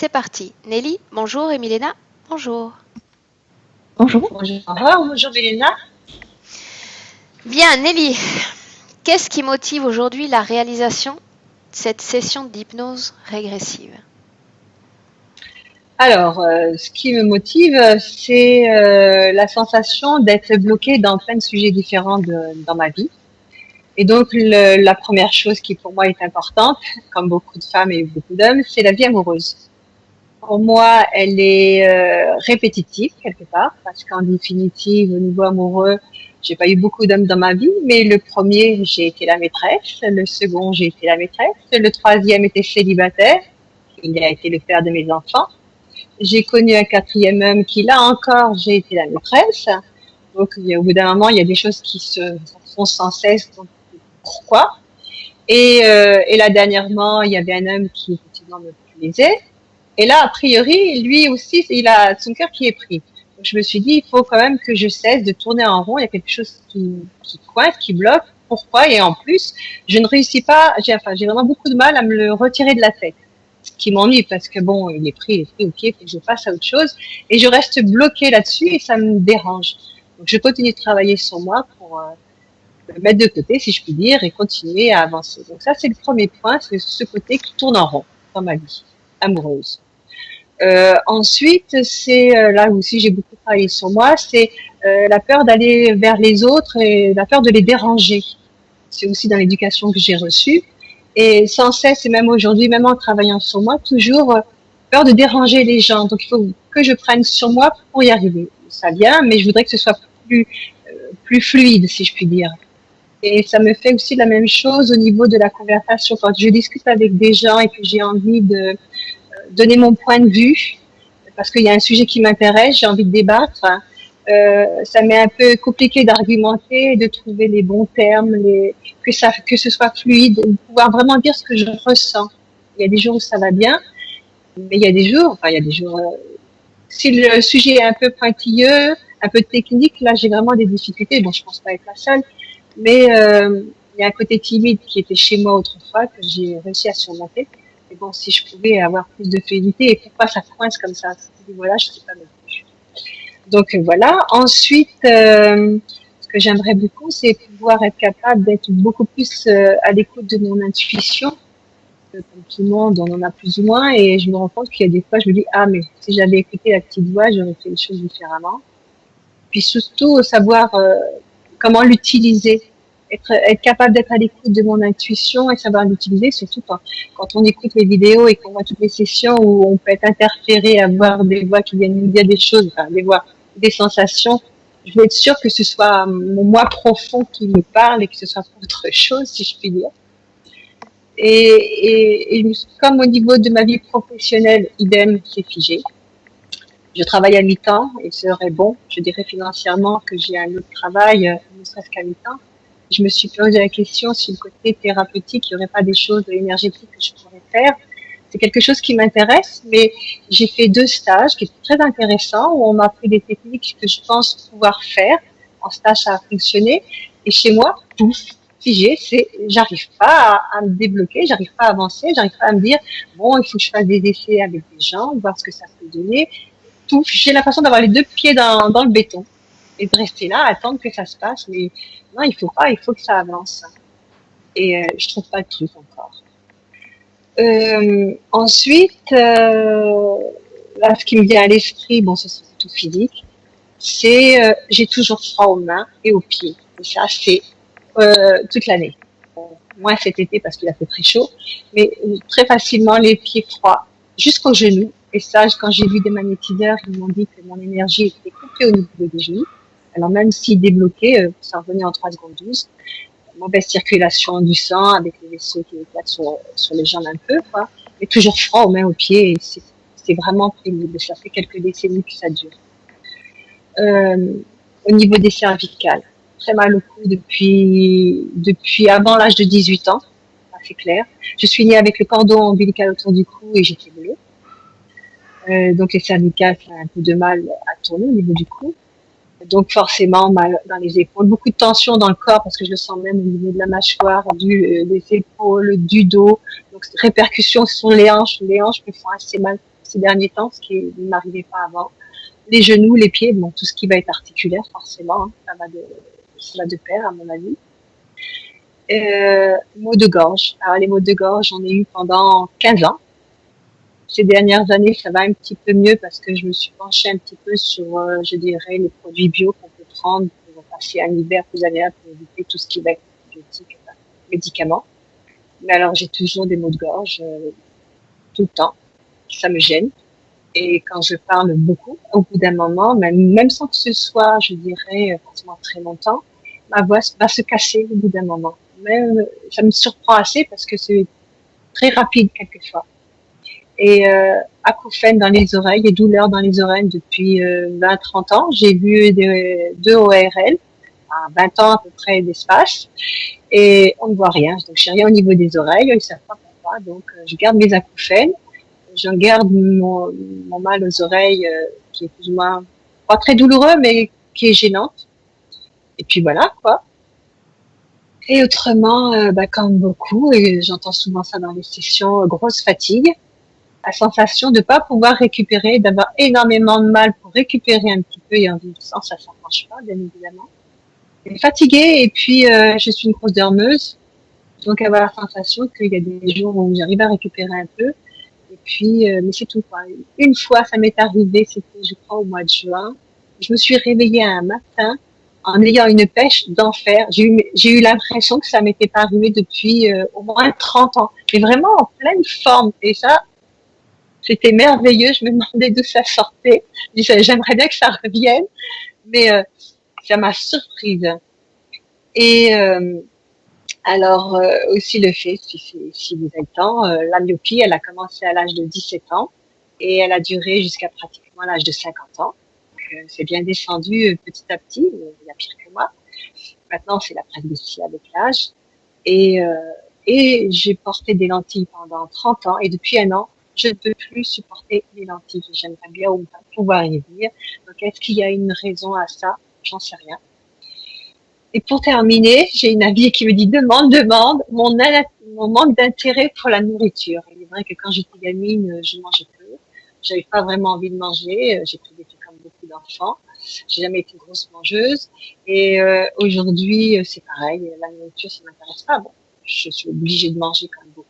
c'est parti. Nelly, bonjour et Milena, bonjour. Bonjour. Bonjour, bonjour Mélina. Bien, Nelly, qu'est-ce qui motive aujourd'hui la réalisation de cette session d'hypnose régressive? Alors, ce qui me motive, c'est la sensation d'être bloquée dans plein de sujets différents dans ma vie. Et donc, la première chose qui pour moi est importante, comme beaucoup de femmes et beaucoup d'hommes, c'est la vie amoureuse. Pour moi, elle est répétitive quelque part, parce qu'en définitive, au niveau amoureux, j'ai pas eu beaucoup d'hommes dans ma vie, mais le premier, j'ai été la maîtresse, le second, j'ai été la maîtresse, le troisième était célibataire, il a été le père de mes enfants. J'ai connu un quatrième homme qui, là encore, j'ai été la maîtresse. Donc, au bout d'un moment, il y a des choses qui se font sans cesse. Donc, pourquoi? Et là, dernièrement, il y avait un homme qui, effectivement, me plaisait. Et là, a priori, lui aussi, il a son cœur qui est pris. Donc, je me suis dit, il faut quand même que je cesse de tourner en rond. Il y a quelque chose qui coince, qui bloque. Pourquoi? Et en plus, je ne réussis pas, j'ai vraiment beaucoup de mal à me le retirer de la tête. Ce qui m'ennuie parce que bon, il est pris, ok, il faut que je passe à autre chose. Et je reste bloquée là-dessus et ça me dérange. Donc, je continue de travailler sur moi pour le mettre de côté, si je puis dire, et continuer à avancer. Donc ça, c'est le premier point, c'est ce côté qui tourne en rond dans ma vie amoureuse. Ensuite, c'est là aussi j'ai beaucoup travaillé sur moi, c'est la peur d'aller vers les autres et la peur de les déranger. C'est aussi dans l'éducation que j'ai reçue. Et sans cesse, et même aujourd'hui, même en travaillant sur moi, toujours peur de déranger les gens. Donc il faut que je prenne sur moi pour y arriver. Ça vient, mais je voudrais que ce soit plus fluide, si je puis dire. Et ça me fait aussi la même chose au niveau de la conversation. Quand je discute avec des gens et que j'ai envie de donner mon point de vue, parce qu'il y a un sujet qui m'intéresse, j'ai envie de débattre, ça m'est un peu compliqué d'argumenter, de trouver les bons termes, que ce soit fluide, de pouvoir vraiment dire ce que je ressens. Il y a des jours où ça va bien, mais il y a des jours, si le sujet est un peu pointilleux, un peu technique, là j'ai vraiment des difficultés. Bon, je pense pas être la seule, mais il y a un côté timide qui était chez moi autrefois que j'ai réussi à surmonter. Et bon, si je pouvais avoir plus de fluidité, et pourquoi ça coince comme ça, voilà, je sais pas non plus. Donc voilà. Ensuite, ce que j'aimerais beaucoup, c'est pouvoir être capable d'être beaucoup plus à l'écoute de mon intuition. Comme tout le monde, on en a plus ou moins, et je me rends compte qu'il y a des fois, je me dis, ah, mais si j'avais écouté la petite voix, j'aurais fait les choses différemment. Puis surtout, savoir comment l'utiliser, être capable d'être à l'écoute de mon intuition et savoir l'utiliser, surtout quand on écoute les vidéos et qu'on voit toutes les sessions où on peut être interféré, avoir des voix qui viennent nous dire des choses, enfin, des voix, des sensations. Je veux être sûre que ce soit mon moi profond qui me parle et que ce soit pas autre chose, si je puis dire. Et comme au niveau de ma vie professionnelle, idem, c'est figé. Je travaille à mi-temps et ce serait bon, je dirais financièrement, que j'ai un autre travail, ne serait-ce qu'à mi-temps. Je me suis posé la question si le côté thérapeutique, il n'y aurait pas des choses énergétiques que je pourrais faire. C'est quelque chose qui m'intéresse, mais j'ai fait 2 stages qui étaient très intéressants où on m'a appris des techniques que je pense pouvoir faire. En stage, ça a fonctionné. Et chez moi, pouf, figé, j'arrive pas à me débloquer, j'arrive pas à avancer, j'arrive pas à me dire, bon, il faut que je fasse des essais avec des gens, voir ce que ça peut donner. Tout, j'ai l'impression d'avoir les 2 pieds dans le béton et de rester là, attendre que ça se passe. Mais non, il faut pas, il faut que ça avance. Et je trouve pas le truc encore. Ensuite, là, ce qui me vient à l'esprit, bon, ça c'est tout physique, c'est j'ai toujours froid aux mains et aux pieds. Et ça, c'est toute l'année. Bon, moins cet été parce qu'il a fait très chaud, mais très facilement les pieds froids jusqu'aux genoux. Et ça, quand j'ai vu des magnétiseurs, ils m'ont dit que mon énergie était coupée au niveau des genoux. Alors même s'il débloquait, ça revenait en 3 secondes 12. Mauvaise circulation du sang avec les vaisseaux qui éclatent sur les jambes un peu, quoi. Et toujours froid aux mains, aux pieds. Et c'est vraiment pénible. Ça fait quelques décennies que ça dure. Au niveau des cervicales, très mal au cou depuis avant l'âge de 18 ans. C'est clair. Je suis née avec le cordon ombilical autour du cou et j'étais bleue. Donc les cervicales, ça a un peu de mal à tourner au niveau du cou. Donc forcément mal dans les épaules, beaucoup de tension dans le corps parce que je le sens même au niveau de la mâchoire, des épaules, du dos. Donc répercussions sur les hanches me font assez mal ces derniers temps, ce qui ne m'arrivait pas avant. Les genoux, les pieds, bon, tout ce qui va être articulaire, forcément, hein, ça va de pair, à mon avis. Maux de gorge. Alors, les maux de gorge, j'en ai eu pendant 15 ans. Ces dernières années, ça va un petit peu mieux parce que je me suis penchée un petit peu sur, je dirais, les produits bio qu'on peut prendre pour passer un hiver plus agréable pour éviter tout ce qui va être antibiotiques, médicaments. Mais alors, j'ai toujours des maux de gorge tout le temps. Ça me gêne. Et quand je parle beaucoup, au bout d'un moment, même sans que ce soit, je dirais, forcément très longtemps, ma voix va se casser au bout d'un moment. Même, ça me surprend assez parce que c'est très rapide quelquefois. Et acouphènes dans les oreilles et douleurs dans les oreilles depuis 20-30 ans. J'ai vu deux ORL à 20 ans à peu près d'espace et on ne voit rien. Donc j'ai rien au niveau des oreilles, ils savent pas pourquoi. Donc je garde mes acouphènes, je garde mon mal aux oreilles qui est plus ou moins pas très douloureux mais qui est gênante. Et puis voilà quoi. Et autrement, comme beaucoup, et j'entends souvent ça dans les sessions, grosse fatigue. La sensation de ne pas pouvoir récupérer, d'avoir énormément de mal pour récupérer un petit peu et en vieillissant, ça ne marche pas, bien évidemment. Et fatiguée et puis je suis une grosse dormeuse, donc avoir la sensation qu'il y a des jours où j'arrive à récupérer un peu et puis mais c'est tout quoi. Une fois ça m'est arrivé, c'était je crois au mois de juin, je me suis réveillée un matin en ayant une pêche d'enfer. J'ai eu l'impression que ça m'était pas arrivé depuis au moins 30 ans, mais vraiment en pleine forme et ça c'était merveilleux, je me demandais d'où ça sortait. Je disais, j'aimerais bien que ça revienne, mais ça m'a surprise. Et alors aussi le fait, si vous avez le temps, la myopie, elle a commencé à l'âge de 17 ans et elle a duré jusqu'à pratiquement l'âge de 50 ans. Donc, c'est bien descendu petit à petit, il y a pire que moi. Maintenant, c'est la presbytie avec l'âge. Et j'ai porté des lentilles pendant 30 ans et depuis un an, je ne peux plus supporter les lentilles. J'aimerais bien pouvoir y venir. Donc, est-ce qu'il y a une raison à ça? J'en sais rien. Et pour terminer, j'ai une amie qui me dit demande mon manque d'intérêt pour la nourriture. Il est vrai que quand j'étais gamine, je mangeais peu. J'avais pas vraiment envie de manger. J'ai pris des trucs comme beaucoup d'enfants. J'ai jamais été grosse mangeuse. Et aujourd'hui, c'est pareil. La nourriture, ça m'intéresse pas. Bon, je suis obligée de manger comme beaucoup.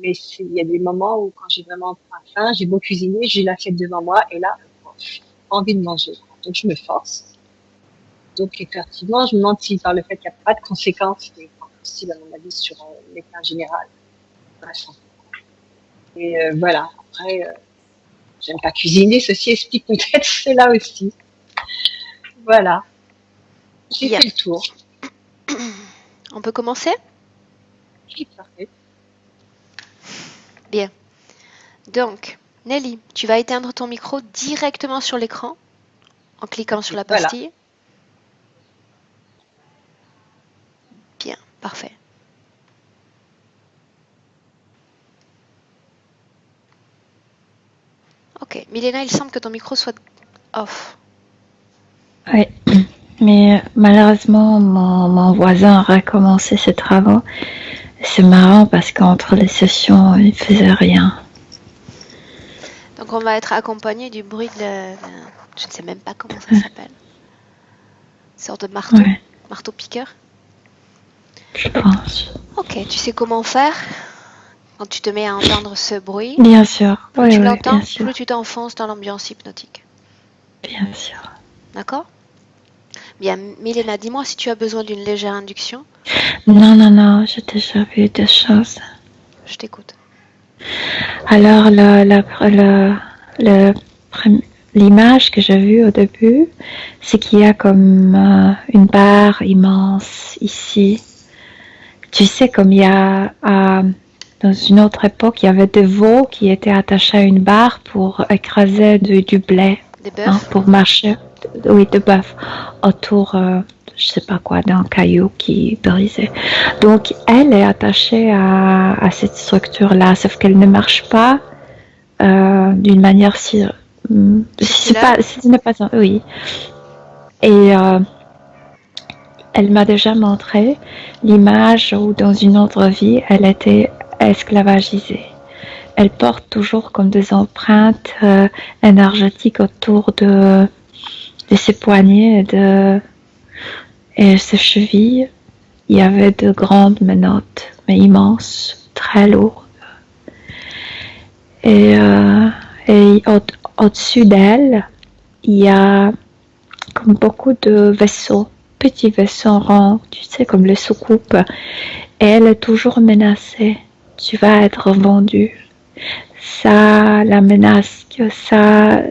Mais il y a des moments où quand j'ai vraiment pas faim, j'ai beau cuisiner, j'ai l'assiette devant moi et là, j'ai envie de manger. Donc je me force. Donc effectivement, je me mentis par le fait qu'il n'y a pas de conséquences, mais possible à mon avis sur l'état général de la santé. Et voilà. Après, j'aime pas cuisiner, ceci explique peut-être cela aussi. Voilà. J'ai fait le tour. On peut commencer? Oui, parfait. Bien. Donc, Nelly, tu vas éteindre ton micro directement sur l'écran en cliquant sur la pastille. Voilà. Bien, parfait. Ok, Milena, il semble que ton micro soit off. Oui, mais malheureusement, mon voisin a recommencé ses travaux. C'est marrant parce qu'entre les sessions, il ne faisait rien. Donc on va être accompagné du bruit de je ne sais même pas comment ça s'appelle. Une sorte de marteau, ouais. Marteau-piqueur. Je pense. Ok, tu sais comment faire quand tu te mets à entendre ce bruit? Bien sûr. Plus tu l'entends, plus tu t'enfonces dans l'ambiance hypnotique. Bien sûr. D'accord? Bien, Milena, dis-moi si tu as besoin d'une légère induction. Non, j'ai déjà vu des choses. Je t'écoute. Alors, l'image que j'ai vue au début, c'est qu'il y a comme une barre immense ici. Tu sais, comme il y a dans une autre époque, il y avait des veaux qui étaient attachés à une barre pour écraser du blé. Des bœufs? Pour marcher. Oui, de bœuf autour, je sais pas quoi, d'un caillou qui brisait. Donc, elle est attachée à cette structure-là, sauf qu'elle ne marche pas d'une manière si ce n'est pas oui. Et elle m'a déjà montré l'image où dans une autre vie, elle était esclavagisée. elle porte toujours comme des empreintes énergétiques autour de ses poignets et ses chevilles. Il y avait de grandes menottes, mais immenses, très lourdes. Et au-dessus d'elle, il y a comme beaucoup de vaisseaux, petits vaisseaux ronds, tu sais, comme les soucoupes. Et elle est toujours menacée. Tu vas être vendue. Ça la menace, que ça,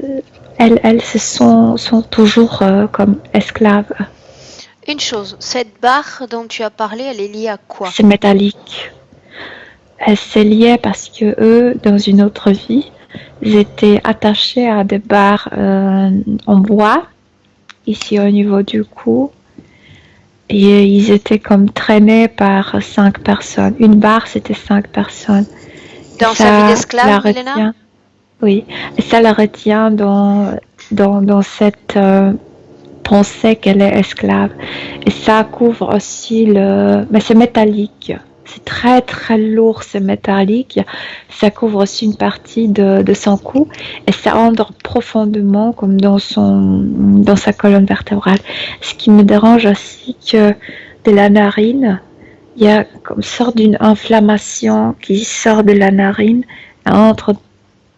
elles sont toujours comme esclaves. Une chose, cette barre dont tu as parlé, elle est liée à quoi? C'est métallique. C'est lié parce que eux, dans une autre vie, ils étaient attachés à des barres en bois, ici au niveau du cou, et ils étaient comme traînés par 5 personnes. Une barre, c'était 5 personnes. Dans sa vie d'esclave, Milena? Oui, et ça la retient dans cette pensée qu'elle est esclave. Et ça couvre aussi mais c'est métallique. C'est très très lourd, c'est métallique. Ça couvre aussi une partie de son cou et ça entre profondément comme dans sa colonne vertébrale. Ce qui me dérange aussi, que de la narine, il y a comme une sorte d'une inflammation qui sort de la narine et entre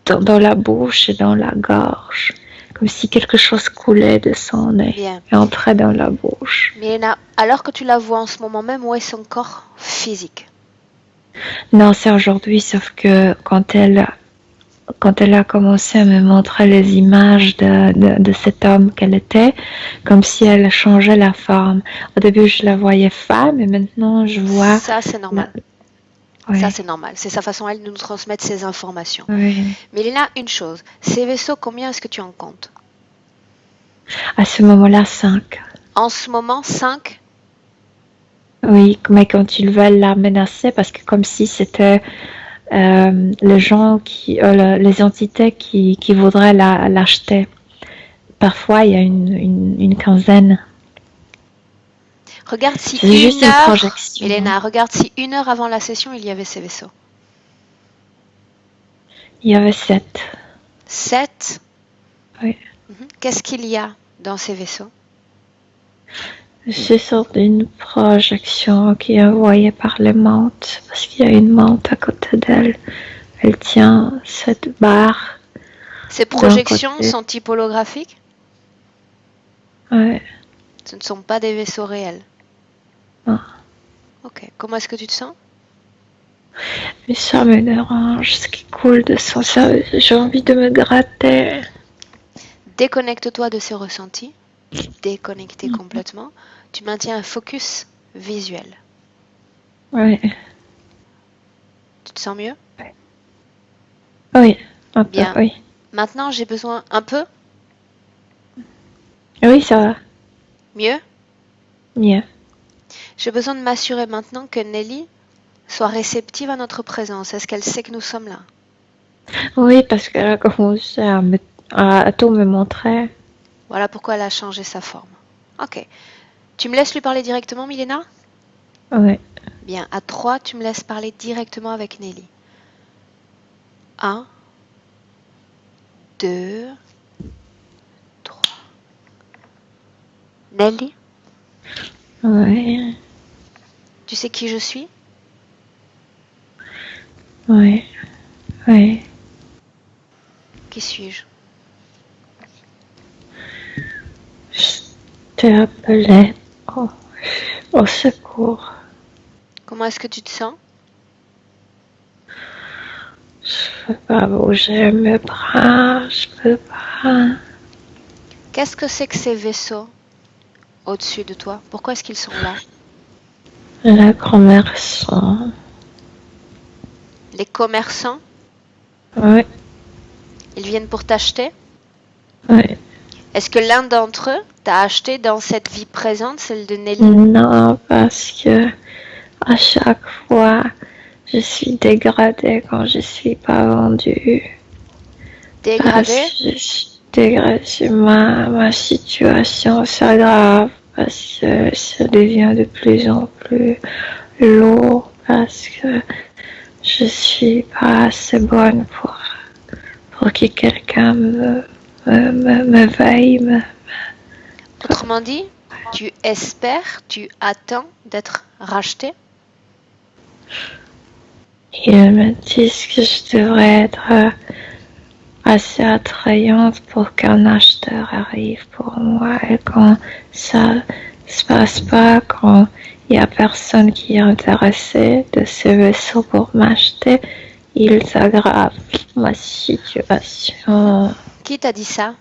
dans la bouche et dans la gorge. Comme si quelque chose coulait de son nez et entrait dans la bouche. Milena, alors que tu la vois en ce moment même, où est son corps physique? Non, c'est aujourd'hui, sauf que quand elle a commencé à me montrer les images de cet homme qu'elle était, comme si elle changeait la forme. Au début, je la voyais femme, et maintenant, je vois... Ça, c'est normal. Oui. Ça, c'est normal. C'est sa façon, elle, de nous transmettre ces informations. Oui. Mais Léna, une chose. Ces vaisseaux, combien est-ce que tu en comptes? À ce moment-là, 5. En ce moment, 5? Oui, mais quand ils veulent la menacer, parce que comme si c'était les gens les entités qui voudraient l'acheter. Parfois, il y a une quinzaine. Regarde si c'est juste une projection. Elena, regarde si 1 heure avant la session, il y avait ces vaisseaux. Il y avait 7. 7? Oui. Qu'est-ce qu'il y a dans ces vaisseaux? C'est sorte d'une projection qui est envoyée par les mantes, parce qu'il y a une mante à côté d'elle. Elle tient cette barre. Ces projections sont typolographiques? Oui. Ce ne sont pas des vaisseaux réels? Non. Ok. Comment est-ce que tu te sens? Mais ça me dérange, ce qui coule de son cerveau. J'ai envie de me gratter. Déconnecte-toi de ces ressentis. Déconnecté complètement. Tu maintiens un focus visuel. Oui. Tu te sens mieux? Oui. Un peu, bien. Oui. Maintenant, j'ai besoin un peu? Oui, ça va. Mieux? Mieux. J'ai besoin de m'assurer maintenant que Nelly soit réceptive à notre présence. Est-ce qu'elle sait que nous sommes là? Oui, parce qu'elle a commencé à tout me montrer. Voilà pourquoi elle a changé sa forme. Ok. Tu me laisses lui parler directement, Milena? Oui. Bien, à 3, tu me laisses parler directement avec Nelly. 1, 2, 3. Nelly? Oui. Tu sais qui je suis? Oui. Oui. Qui suis-je? Je t'ai appelé au secours. Comment est-ce que tu te sens? Je peux pas bouger mes bras, je peux pas. Qu'est-ce que c'est que ces vaisseaux au-dessus de toi? Pourquoi est-ce qu'ils sont là? Les commerçants. Les commerçants? Oui. Ils viennent pour t'acheter? Oui. Est-ce que l'un d'entre eux t'a acheté dans cette vie présente, celle de Nelly? Non, parce que à chaque fois, je suis dégradée quand je suis pas vendue. Dégradée? Je suis dégradée. Ma situation s'aggrave parce que ça devient de plus en plus lourd, parce que je suis pas assez bonne pour que quelqu'un me veille. Autrement dit, tu espères, tu attends d'être racheté. Ils me disent que je devrais être assez attrayante pour qu'un acheteur arrive pour moi, et quand ça se passe pas, quand il y a personne qui est intéressé de ce vaisseau pour m'acheter, ils aggravent ma situation. Qui t'a dit ça?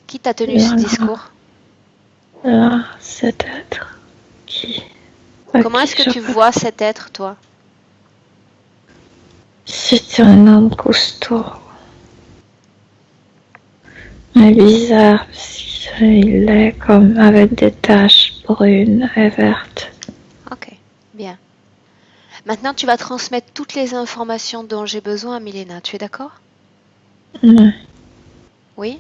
Qui t'a tenu ce discours? Là, cet être qui... Comment est-ce que tu vois cet être, toi? C'est un homme costaud. Mais bizarre, parce qu'il est comme avec des taches brunes et vertes. Ok, bien. Maintenant, tu vas transmettre toutes les informations dont j'ai besoin à Milena. Tu es d'accord? Ouais. Oui?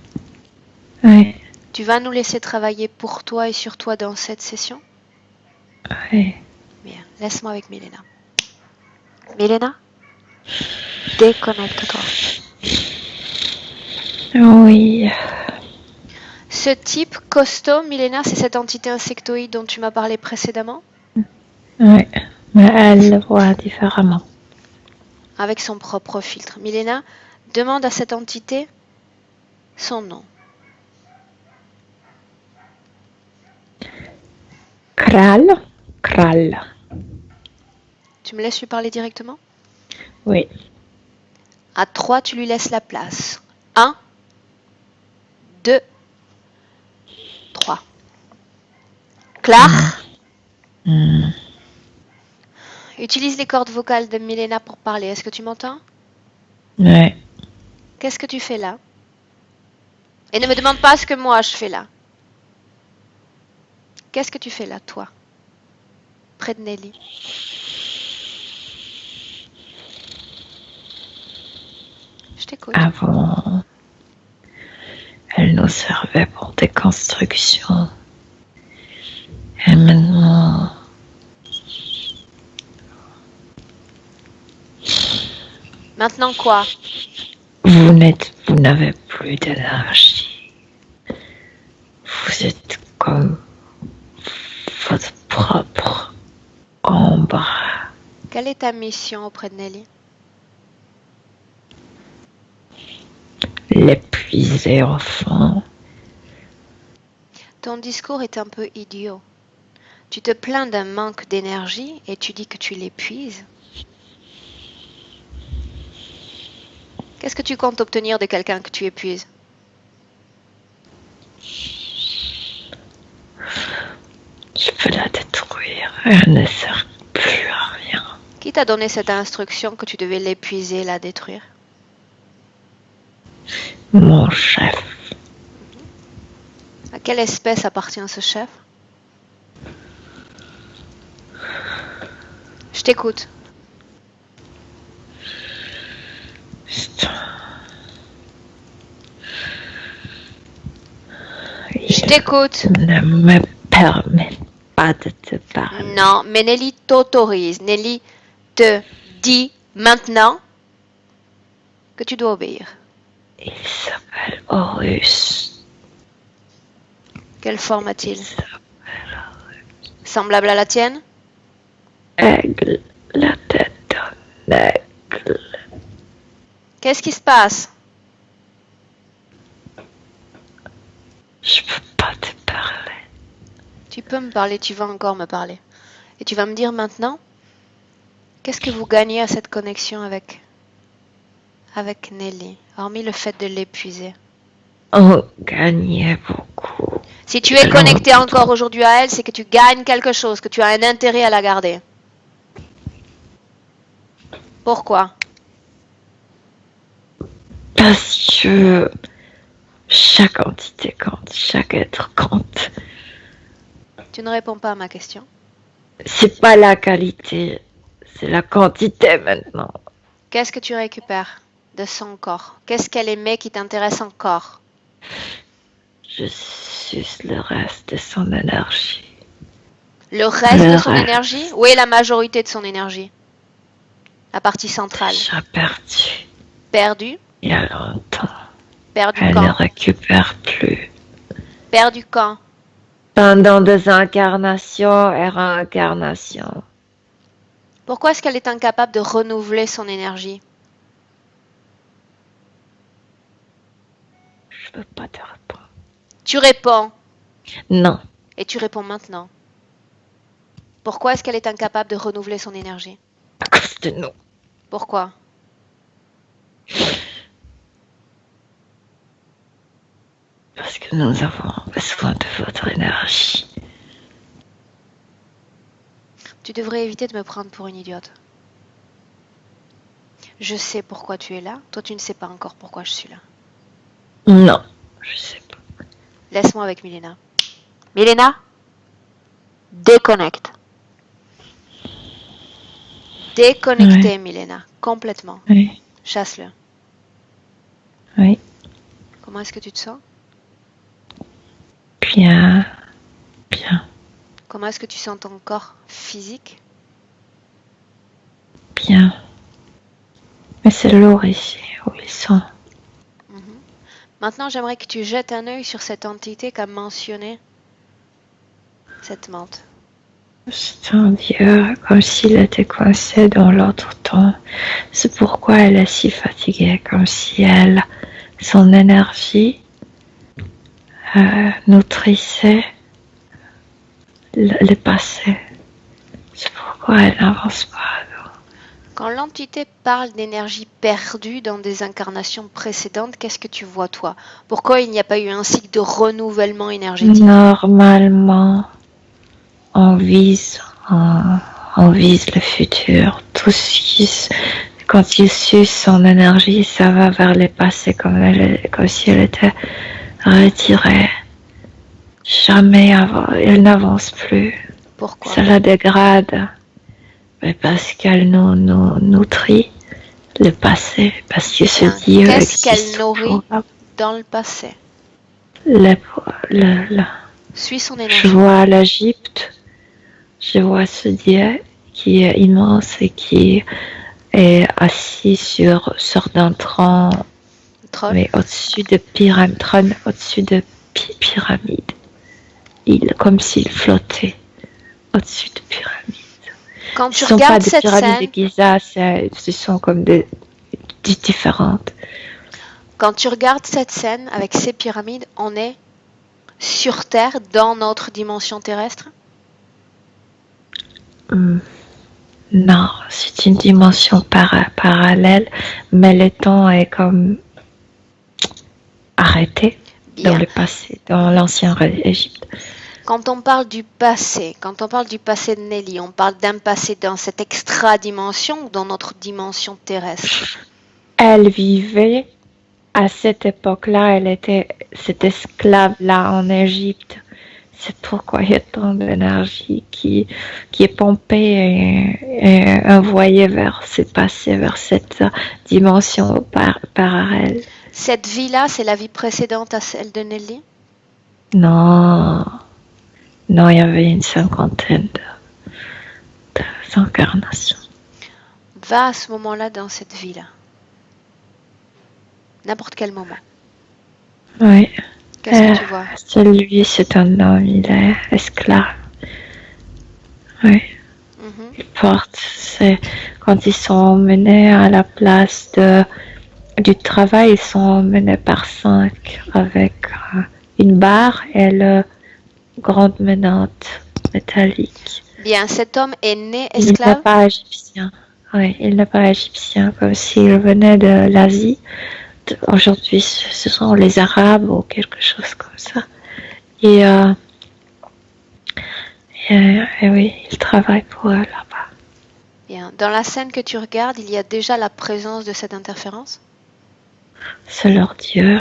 Oui. Tu vas nous laisser travailler pour toi et sur toi dans cette session? Oui. Bien, laisse-moi avec Milena. Milena, déconnecte-toi. Oui. Ce type costaud, Milena, c'est cette entité insectoïde dont tu m'as parlé précédemment? Oui. Mais elle le voit différemment. Avec son propre filtre. Milena, demande à cette entité son nom. Kral. Kral. Tu me laisses lui parler directement? Oui. À 3, tu lui laisses la place. 1, 2, 3. Claire, utilise les cordes vocales de Milena pour parler. Est-ce que tu m'entends? Oui. Qu'est-ce que tu fais là? Et ne me demande pas ce que moi je fais là. Qu'est-ce que tu fais là, toi? Près de Nelly. Je t'écoute. Avant, elle nous servait pour des constructions. Et maintenant... Maintenant quoi? Vous n'avez plus d'énergie. Vous êtes comme votre propre ombre. Quelle est ta mission auprès de Nelly? L'épuiser au fond. Ton discours est un peu idiot. Tu te plains d'un manque d'énergie et tu dis que tu l'épuises. Qu'est-ce que tu comptes obtenir de quelqu'un que tu épuises? Je peux la détruire. Elle ne sert plus à rien. Qui t'a donné cette instruction que tu devais l'épuiser, la détruire? Mon chef. À quelle espèce appartient ce chef? Je t'écoute. Je t'écoute. Ne me permets pas de te parler. Non, mais Nelly t'autorise. Nelly te dit maintenant que tu dois obéir. Il s'appelle Horus. Quelle forme a-t-il? Semblable à la tienne? Aigle, la tête d'un aigle. Qu'est-ce qui se passe? Je peux pas te parler. Tu peux me parler, tu vas encore me parler. Et tu vas me dire maintenant, qu'est-ce que vous gagnez à cette connexion avec Nelly, hormis le fait de l'épuiser? On gagnait beaucoup. Si tu es connecté encore aujourd'hui à elle, c'est que tu gagnes quelque chose, que tu as un intérêt à la garder. Pourquoi? Parce que chaque entité compte, chaque être compte. Tu ne réponds pas à ma question. C'est pas la qualité, c'est la quantité maintenant. Qu'est-ce que tu récupères de son corps? Qu'est-ce qu'elle aimait qui t'intéresse encore? Je suce le reste de son énergie. Le reste de son énergie? Où est la majorité de son énergie? La partie centrale. Déjà perdu. Perdu. Il y a longtemps. Perdu Elle ne quand? récupère plus. Perdu quand? Pendant des incarnations et réincarnations. Pourquoi est-ce qu'elle est incapable de renouveler son énergie? Je peux pas te répondre. Tu réponds. Non. Et tu réponds maintenant. Pourquoi est-ce qu'elle est incapable de renouveler son énergie? À cause de nous. Pourquoi? Parce que nous avons besoin de votre énergie. Tu devrais éviter de me prendre pour une idiote. Je sais pourquoi tu es là. Toi, tu ne sais pas encore pourquoi je suis là. Non, je sais pas. Laisse-moi avec Milena. Milena, déconnecte. Déconnecté, Ouais. Milena, complètement. Oui. Chasse-le. Oui. Comment est-ce que tu te sens? Bien. Bien. Comment est-ce que tu sens ton corps physique? Bien. Mais c'est lourd ici, où ils sont. Maintenant, j'aimerais que tu jettes un œil sur cette entité qu'a mentionné cette menthe. C'est un dieu, comme s'il était coincé dans l'autre temps. C'est pourquoi elle est si fatiguée, comme si son énergie nourrissait le passé. C'est pourquoi elle n'avance pas. Quand l'entité parle d'énergie perdue dans des incarnations précédentes, qu'est-ce que tu vois, toi? Pourquoi il n'y a pas eu un cycle de renouvellement énergétique? Normalement, on vise le futur. Quand il suce son énergie, ça va vers le passé comme si elle était retirée. Jamais elle n'avance plus. Pourquoi? Ça la dégrade. Mais parce qu'elle nous nourrit le passé, parce que ce Dieu Qu'est-ce qu'elle existe nourrit dans le passé? Suis son énergie. Je vois l'Égypte, je vois ce Dieu qui est immense et qui est assis sur d'un trône, mais au-dessus de pyramides, comme s'il flottait au-dessus de pyramides. Quand tu Ce ne sont pas regardes des cette pyramides scène, de Giza, ce sont comme des différentes. quand tu regardes cette scène avec ces pyramides, on est sur Terre, dans notre dimension terrestre? Non, c'est une dimension parallèle, mais le temps est comme arrêté dans le passé, dans l'ancien Égypte. Quand on parle du passé de Nelly, on parle d'un passé dans cette extra-dimension ou dans notre dimension terrestre? Elle vivait à cette époque-là, elle était cette esclave-là en Égypte. C'est pourquoi il y a tant d'énergie qui est pompée et envoyée vers ce passé, vers cette dimension parallèle. Cette vie-là, c'est la vie précédente à celle de Nelly? Non, il y avait une cinquantaine d'incarnations. Va à ce moment-là dans cette vie-là. N'importe quel moment. Oui. Qu'est-ce que tu vois? Celui, c'est un homme, il est esclave. Oui. Il porte, quand ils sont emmenés à la place du travail, ils sont emmenés par 5 avec une barre et le grande menotte métallique. Bien, cet homme est né esclave? Il n'est pas égyptien. Oui, il n'est pas égyptien, comme s'il venait de l'Asie. Aujourd'hui, ce sont les Arabes ou quelque chose comme ça. Et oui, il travaille pour eux là-bas. Bien. Dans la scène que tu regardes, il y a déjà la présence de cette interférence? C'est leur dieu.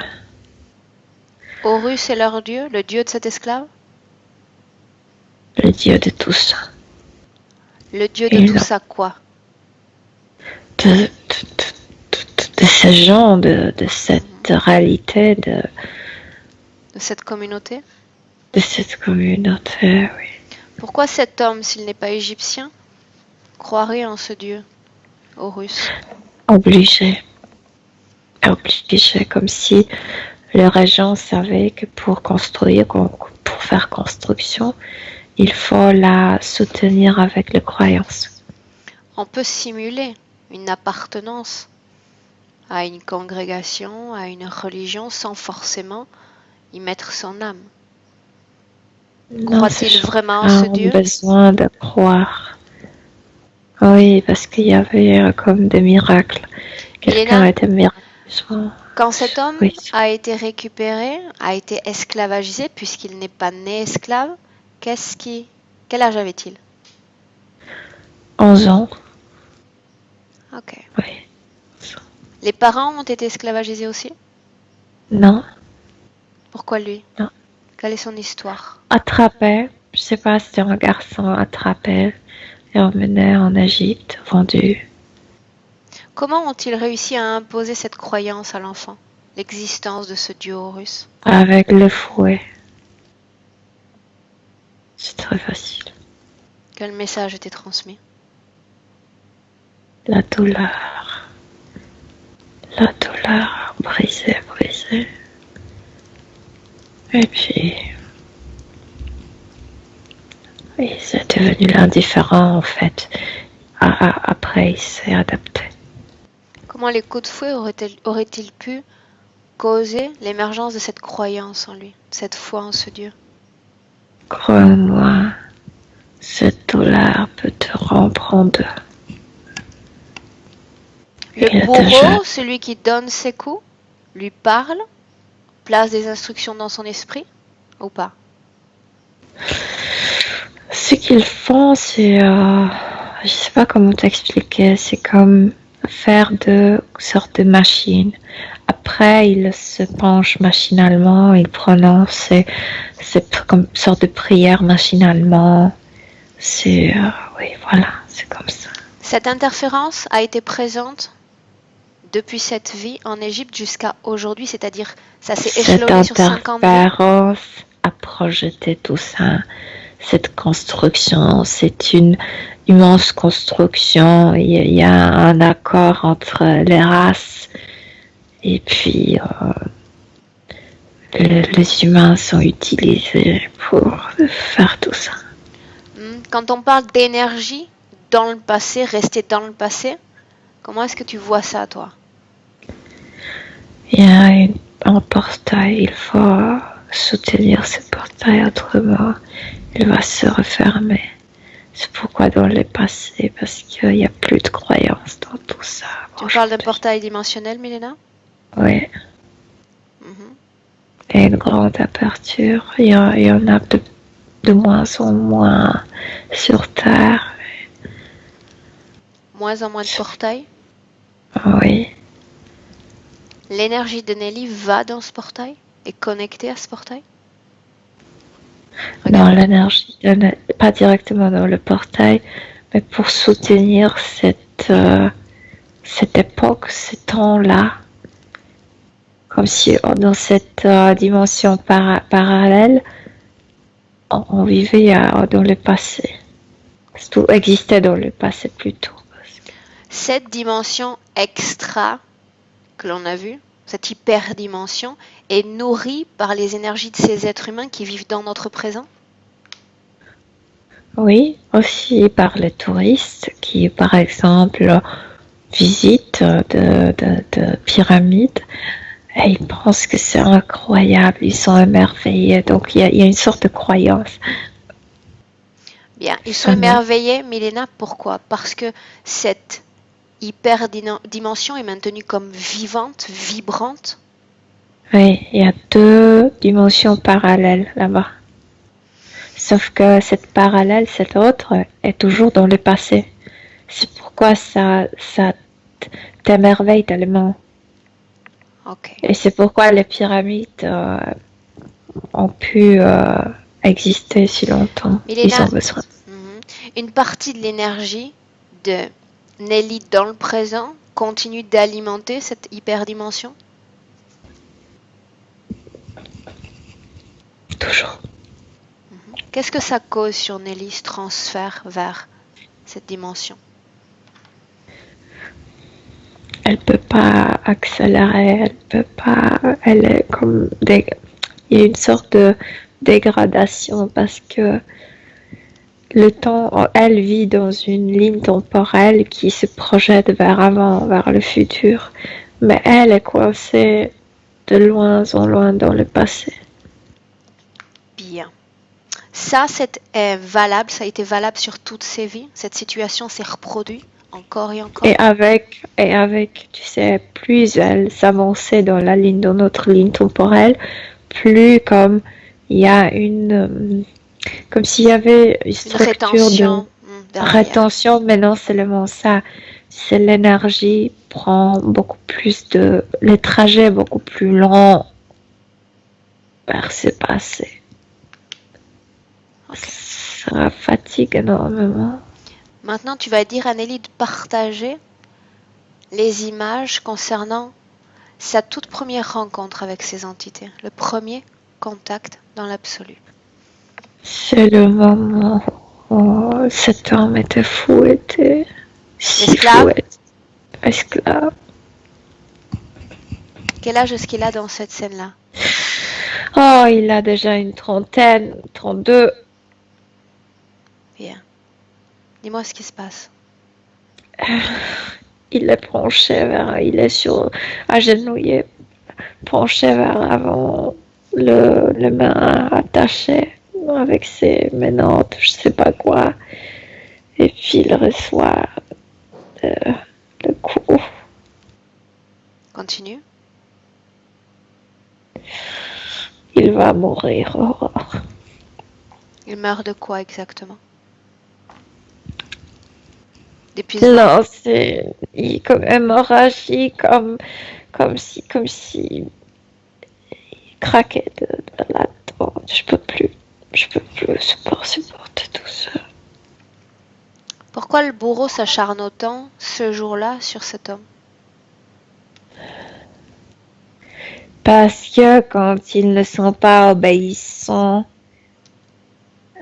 Horus est leur dieu, le dieu de cet esclave? Le dieu de tout ça. Le dieu de tout ça quoi? De ces gens, de cette réalité, de cette communauté? De cette communauté, oui. Pourquoi cet homme, s'il n'est pas égyptien, croirait en ce dieu, Horus. Obligé. Obligé, comme si le régent savait que pour construire, pour faire construction, il faut la soutenir avec les croyances. On peut simuler une appartenance à une congrégation, à une religion, sans forcément y mettre son âme. Croit-il vraiment en ce Dieu? Besoin de croire. Oui, parce qu'il y avait comme des miracles. Quelqu'un était miraculeusement. Quand cet homme Oui. a été récupéré, a été esclavagisé, puisqu'il n'est pas né esclave, quel âge avait-il? 11 ans. Ok. Oui. Les parents ont été esclavagisés aussi? Non. Pourquoi lui? Non. Quelle est son histoire? Attrapé, je sais pas, c'était un garçon attrapé et emmené en Égypte, vendu. Comment ont-ils réussi à imposer cette croyance à l'enfant, l'existence de ce dieu Horus? Avec le fouet. C'est très facile. Quel message était transmis? La douleur. La douleur brisée. Et puis, il est devenu l'indifférent en fait. Après, il s'est adapté. Comment les coups de fouet auraient-ils pu causer l'émergence de cette croyance en lui, cette foi en ce Dieu? Crois-moi, cette douleur peut te rompre en deux. Le bourreau, celui qui donne ses coups, lui parle, place des instructions dans son esprit, ou pas? Ce qu'ils font, c'est, je sais pas comment t'expliquer, c'est comme faire de sortes de machines. Après, il se penche machinalement, il prononce c'est comme une sorte de prière machinalement. C'est, oui, voilà, c'est comme ça. Cette interférence a été présente depuis cette vie en Égypte jusqu'à aujourd'hui, c'est-à-dire ça s'est échelonné sur 50 ans. Cette interférence a projeté tout ça. Cette construction, c'est une immense construction. Il y a un accord entre les races et puis les humains sont utilisés pour faire tout ça. Quand on parle d'énergie dans le passé, rester dans le passé, comment est-ce que tu vois ça, toi? Il y a un portail, il faut soutenir ce portail, autrement il va se refermer. C'est pourquoi dans le passé, parce qu'il n'y a plus de croyance dans tout ça. Tu parles d'un portail dimensionnel, Milena? Oui. Et une grande aperture. Il y en a de moins en moins sur Terre. Moins en moins de portails? Oui. L'énergie de Nelly va dans ce portail? Est connectée à ce portail? Dans l'énergie, pas directement dans le portail, mais pour soutenir cette époque, ce temps-là, comme si dans cette dimension parallèle, on vivait dans le passé. Tout existait dans le passé plutôt. Cette dimension extra que l'on a vue, cette hyperdimension, est nourrie par les énergies de ces êtres humains qui vivent dans notre présent? Oui, aussi par les touristes qui, par exemple, visitent de pyramides et ils pensent que c'est incroyable, ils sont émerveillés. Donc il y a une sorte de croyance. Bien, ils sont émerveillés, Milena, pourquoi? Parce que cette hyperdimension est maintenue comme vivante, vibrante. Oui, il y a 2 dimensions parallèles là-bas. Sauf que cette parallèle, cette autre, est toujours dans le passé. C'est pourquoi ça t'émerveille tellement. Okay. Et c'est pourquoi les pyramides ont pu exister si longtemps. Milena, ils ont besoin. Une partie de l'énergie de Nelly dans le présent continue d'alimenter cette hyperdimension? Toujours. Qu'est-ce que ça cause sur Nelly, ce transfert vers cette dimension? peut pas accélérer, elle peut pas, elle est comme il y a une sorte de dégradation parce que le temps, elle vit dans une ligne temporelle qui se projette vers avant, vers le futur, mais elle est coincée de loin en loin dans le passé. Bien. Ça, c'est valable, ça a été valable sur toutes ses vies. Cette situation s'est reproduite encore et encore. Et avec, tu sais, plus elle s'avançait dans notre ligne temporelle, plus comme il y a comme s'il y avait une structure de rétention, mais non seulement ça, c'est l'énergie prend beaucoup plus le trajet est beaucoup plus long vers ce passé. Okay. Ça fatigue énormément. Maintenant, tu vas dire à Nelly de partager les images concernant sa toute première rencontre avec ces entités, le premier contact dans l'absolu. C'est le moment où cet homme était fouetté. Esclave. Quel âge est-ce qu'il a dans cette scène-là? Oh, il a déjà une trentaine, 32. Bien. Dis-moi ce qui se passe. Il est penché il est agenouillé, penché vers avant, le main attaché avec ses menottes, je sais pas quoi. Et puis il reçoit le coup. Continue. Il va mourir, Aurore. Il meurt de quoi exactement? D'épuisement? Non, c'est comme hémorragie, comme si il craquait de la drogue. Je peux plus supporter tout ça. Pourquoi le bourreau s'acharne autant ce jour-là sur cet homme? Parce que quand ils ne sont pas obéissants,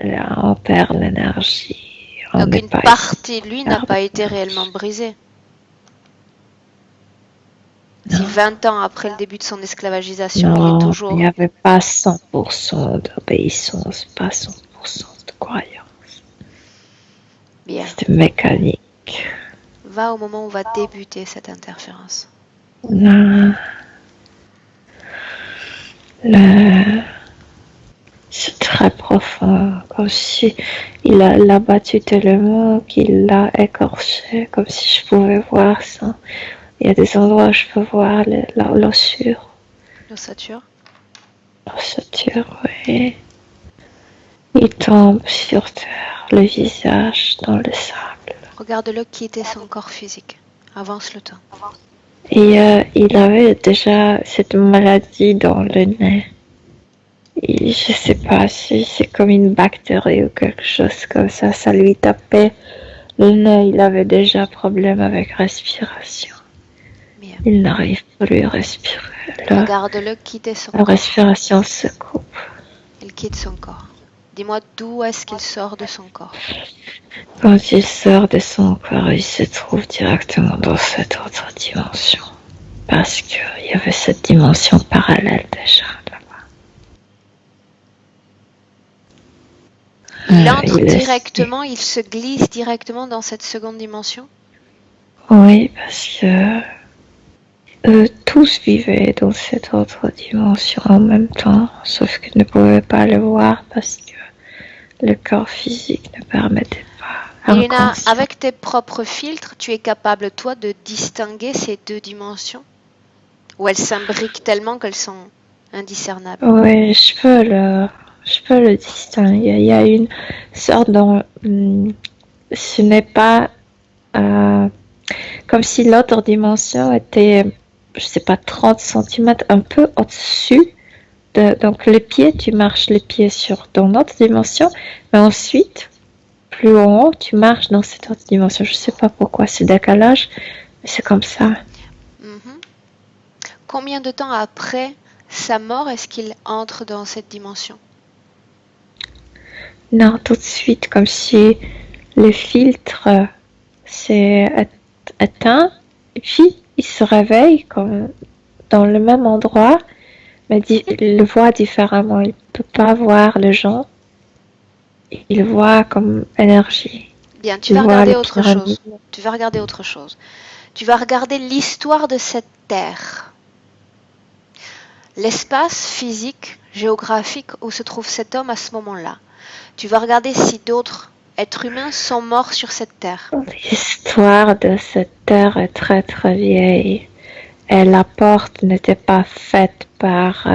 là, on perd l'énergie. Donc une partie de lui n'a pas été réellement brisée. Si 20 ans après le début de son esclavagisation, il est toujours... il n'y avait pas 100% d'obéissance, pas 100% de croyance. Bien. C'était mécanique. Va au moment où va débuter cette interférence. C'est très profond, comme si il l'a battu tellement qu'il l'a écorché, comme si je pouvais voir ça. Il y a des endroits où je peux voir l'ossure. L'ossature? L'ossature, oui. Il tombe sur terre, le visage dans le sable. Regarde-le quitter son corps physique. Avance le temps. Et il avait déjà cette maladie dans le nez. Et je sais pas si c'est comme une bactérie ou quelque chose comme ça. Ça lui tapait le nez. Il avait déjà problème avec respiration. Bien. Il n'arrive plus à respirer. Regarde-le quitter son corps. La respiration se coupe. Il quitte son corps. Dis-moi d'où est-ce qu'il sort de son corps? Quand il sort de son corps, il se trouve directement dans cette autre dimension. Parce qu'il y avait cette dimension parallèle déjà là-bas. Il entre directement, il se glisse directement dans cette seconde dimension? Oui, parce que eux tous vivaient dans cette autre dimension en même temps, sauf qu'ils ne pouvaient pas le voir parce que le corps physique ne permettait pas. Elena, avec tes propres filtres, tu es capable, toi, de distinguer ces deux dimensions? Ou elles s'imbriquent tellement qu'elles sont indiscernables? Oui, je peux le distinguer. Il y a une sorte ce n'est pas comme si l'autre dimension était, je sais pas, 30 cm, un peu au-dessus. Donc les pieds, tu marches les pieds dans notre dimension, mais ensuite, plus en haut, tu marches dans cette autre dimension. Je sais pas pourquoi ce décalage, mais c'est comme ça. Combien de temps après sa mort est-ce qu'il entre dans cette dimension? Non, tout de suite, comme si le filtre s'est éteint, et puis il se réveille comme dans le même endroit, mais il le voit différemment. Il ne peut pas voir les gens. Il voit comme énergie. Bien, tu Il vas voit regarder les autre pyramides. chose. Tu vas regarder autre chose. Tu vas regarder l'histoire de cette Terre. L'espace physique, géographique où se trouve cet homme à ce moment-là. Tu vas regarder si d'autres êtres humains sont morts sur cette Terre. L'histoire de cette terre est très très vieille. Et la porte n'était pas faite par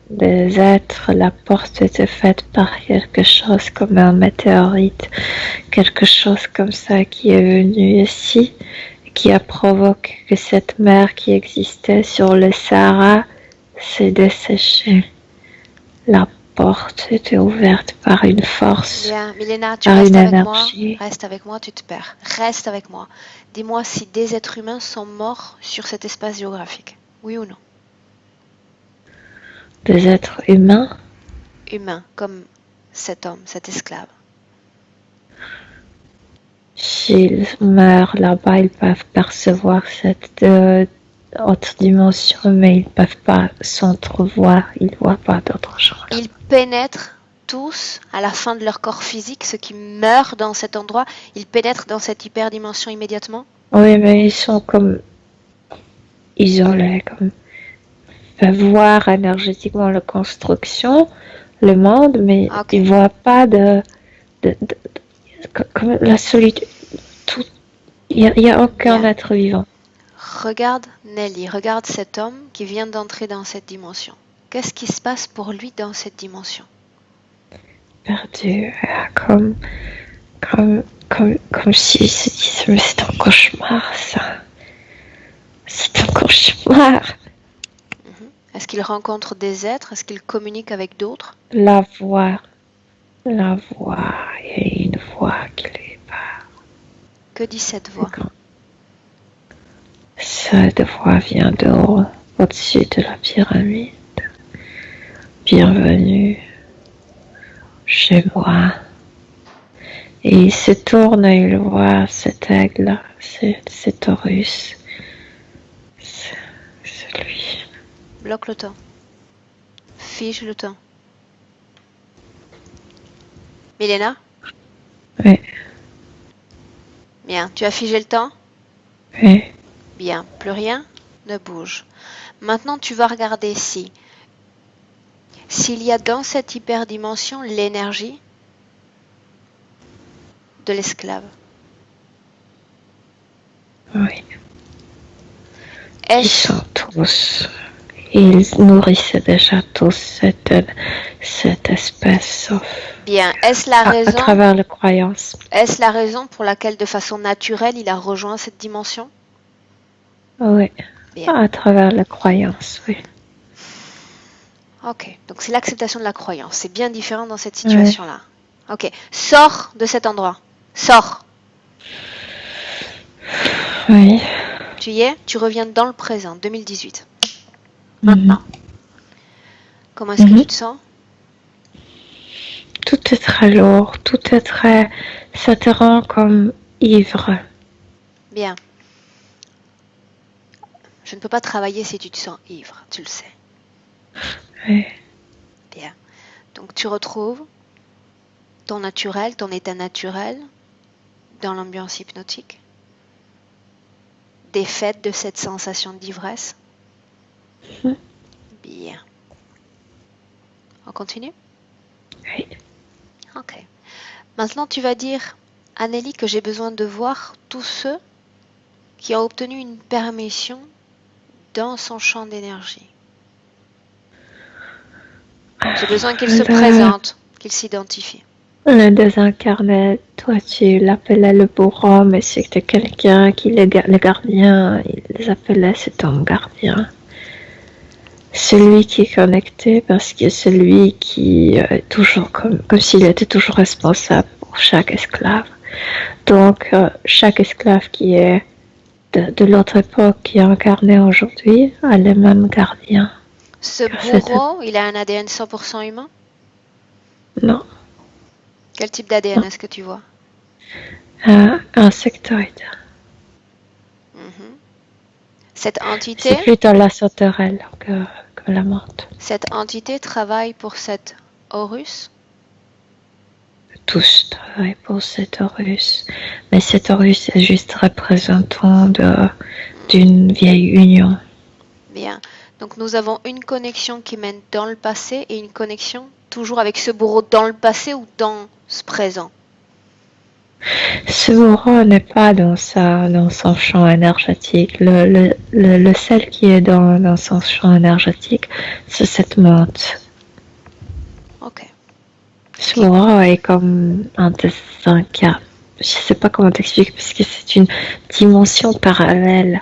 des êtres, la porte était faite par quelque chose comme un météorite, quelque chose comme ça qui est venu ici, qui a provoqué que cette mer qui existait sur le Sahara s'est desséchée. La porte était ouverte par une force, Bien, Milena, tu par restes une avec moi. énergie. Reste avec moi, tu te perds. Reste avec moi. Dis-moi si des êtres humains sont morts sur cet espace géographique. Oui ou non? Des êtres humains. Humains, comme cet homme, cet esclave. S'ils meurent là-bas, ils peuvent percevoir cette autre dimension, mais ils ne peuvent pas s'entrevoir, ils ne voient pas d'autre chose. Ils pénètrent tous, à la fin de leur corps physique, ceux qui meurent dans cet endroit, ils pénètrent dans cette hyperdimension immédiatement? Oui, mais ils sont comme isolés, comme ils peuvent voir énergétiquement la construction, le monde, mais Ok. ils ne voient pas comme la solitude. Il n'y a aucun Bien. être vivant. Regarde Nelly, regarde cet homme qui vient d'entrer dans cette dimension. Qu'est-ce qui se passe pour lui dans cette dimension? Perdu, comme s'il se disait, mais c'est un cauchemar, ça. C'est un cauchemar. Est-ce qu'il rencontre des êtres? Est-ce qu'il communique avec d'autres? La voix, il y a une voix qui lui parle. Que dit cette voix? Cette voix vient de haut, au-dessus de la pyramide. Bienvenue chez moi. Et il se tourne et il voit cet aigle, cet Taurus. C'est lui. Bloque le temps. Fige le temps. Milena? Oui, Bien, tu as figé le temps? oui. Bien, plus rien ne bouge. Maintenant, tu vas regarder s'il y a dans cette hyperdimension l'énergie de l'esclave. Oui. Ils Est-ce sont tous. Ils nourrissaient déjà tous cette espèce, bien, est-ce la à raison, travers les croyances. est-ce la raison pour laquelle de façon naturelle il a rejoint cette dimension? Oui, Bien. à travers les croyances, oui. Ok, donc c'est l'acceptation de la croyance. C'est bien différent dans cette situation-là. Ok, sors de cet endroit. Sors. Oui. Tu y es? Tu reviens dans le présent, 2018. Maintenant. Comment est-ce que tu te sens? Tout est très lourd, tout est très. Ça te rend comme ivre. Bien. Je ne peux pas travailler si tu te sens ivre, tu le sais. Oui. Bien. Donc tu retrouves ton naturel, ton état naturel dans l'ambiance hypnotique. Défaite de cette sensation d'ivresse. Bien. On continue? Oui. Ok. Maintenant, tu vas dire à Nelly que j'ai besoin de voir tous ceux qui ont obtenu une permission dans son champ d'énergie. J'ai besoin qu'ils se présentent, qu'ils s'identifient. Le désincarné, toi tu l'appelais le bourreau, mais c'était quelqu'un qui le gardien, il les appelait cet homme gardien. Celui qui est connecté parce que celui qui est toujours comme s'il était toujours responsable pour chaque esclave. Donc chaque esclave qui est de l'autre époque qui est incarné aujourd'hui a le même gardien. Ce bourreau, il a un ADN 100% humain? Non. Quel type d'ADN est-ce que tu vois? Insectoïde. Cette C'est entité, plutôt la sauterelle que la menthe. cette entité travaille pour cet Horus. Tous travaillent pour cet Horus. Mais cet Horus est juste représentant d'une vieille union. Bien. Donc nous avons une connexion qui mène dans le passé et une connexion toujours avec ce bourreau dans le passé ou dans ce présent. Ce bourreau n'est pas dans son champ énergétique. Le seul qui est dans son champ énergétique, c'est cette menthe. Ok. Ce bourreau est comme un dessin cas. Je sais pas comment t'expliquer parce que c'est une dimension parallèle.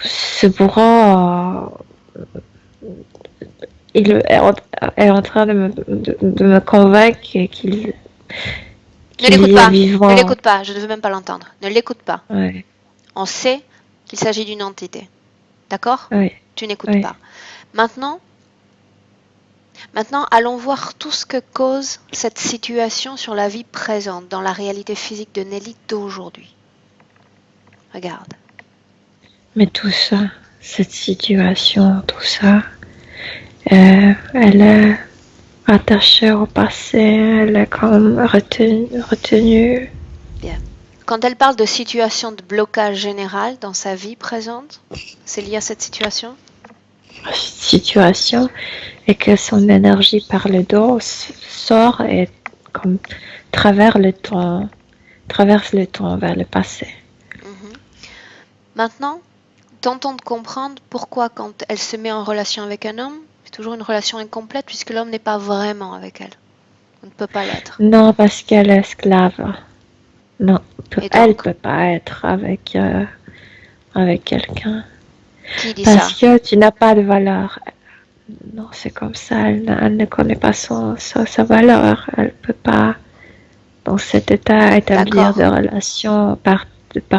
Ce bourreau, il est en train de me convaincre qu'il Ne l'écoute est pas. vivant. Ne l'écoute pas. Je ne veux même pas l'entendre. Ne l'écoute pas. Ouais, On sait qu'il s'agit d'une entité. D'accord? ouais, Tu n'écoutes ouais. pas. Maintenant, allons voir tout ce que cause cette situation sur la vie présente, dans la réalité physique de Nelly d'aujourd'hui. Regarde. Mais tout ça, cette situation, tout ça, elle est attachée au passé, elle est comme retenue. Bien. Quand elle parle de situation de blocage général dans sa vie présente, c'est lié à cette situation? Situation et que son énergie par le dos sort et comme traverse le temps vers le passé. Maintenant, tentons de comprendre pourquoi quand elle se met en relation avec un homme, c'est toujours une relation incomplète puisque l'homme n'est pas vraiment avec elle. On ne peut pas l'être. Non, parce qu'elle est esclave. Non, Et elle donc, peut pas être avec quelqu'un. qui dit Parce ça? que tu n'as pas de valeur. Non, c'est comme ça. Elle ne connaît pas sa valeur. Elle peut pas, dans cet état, établir D'accord. de relations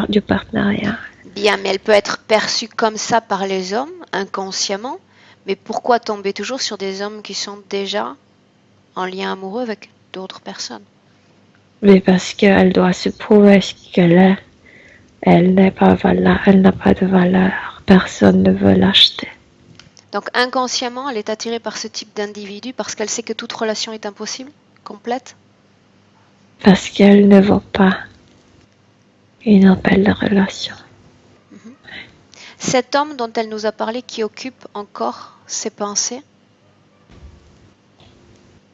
du partenariat. Bien, mais elle peut être perçue comme ça par les hommes, inconsciemment. Mais pourquoi tomber toujours sur des hommes qui sont déjà en lien amoureux avec d'autres personnes? Mais parce qu'elle doit se prouver ce qu'elle est. Elle n'a pas de valeur. Personne ne veut l'acheter. Donc inconsciemment, elle est attirée par ce type d'individu parce qu'elle sait que toute relation est impossible, complète. Parce qu'elle ne vaut pas une belle relation. Cet homme dont elle nous a parlé qui occupe encore ses pensées,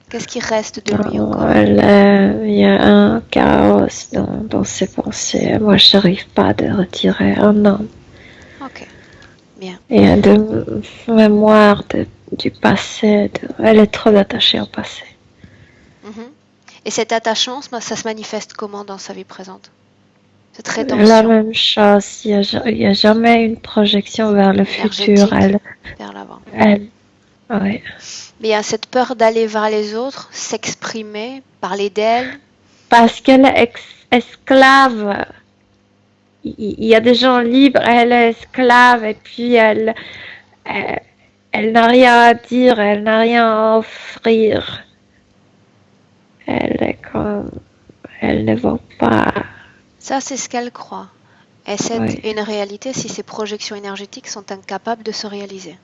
qu'est-ce qui reste de lui encore? Il y a un chaos dans ses pensées. Moi, je n'arrive pas à retirer un homme. Ok, bien. Il y a de mémoire du passé. Elle est trop attachée au passé. Et cet attachement, ça se manifeste comment dans sa vie présente? Cette La rétention même chose. Il y a jamais une projection vers le futur. énergétique vers l'avant. Ouais. Bien, cette peur d'aller vers les autres, s'exprimer, parler d'elle. Parce qu'elle est esclave. Il y a des gens libres, elle est esclave et puis elle n'a rien à dire, elle n'a rien à offrir. Elle est comme, elle ne vaut pas. Ça, c'est ce qu'elle croit. Et c'est Oui. une réalité si ces projections énergétiques sont incapables de se réaliser.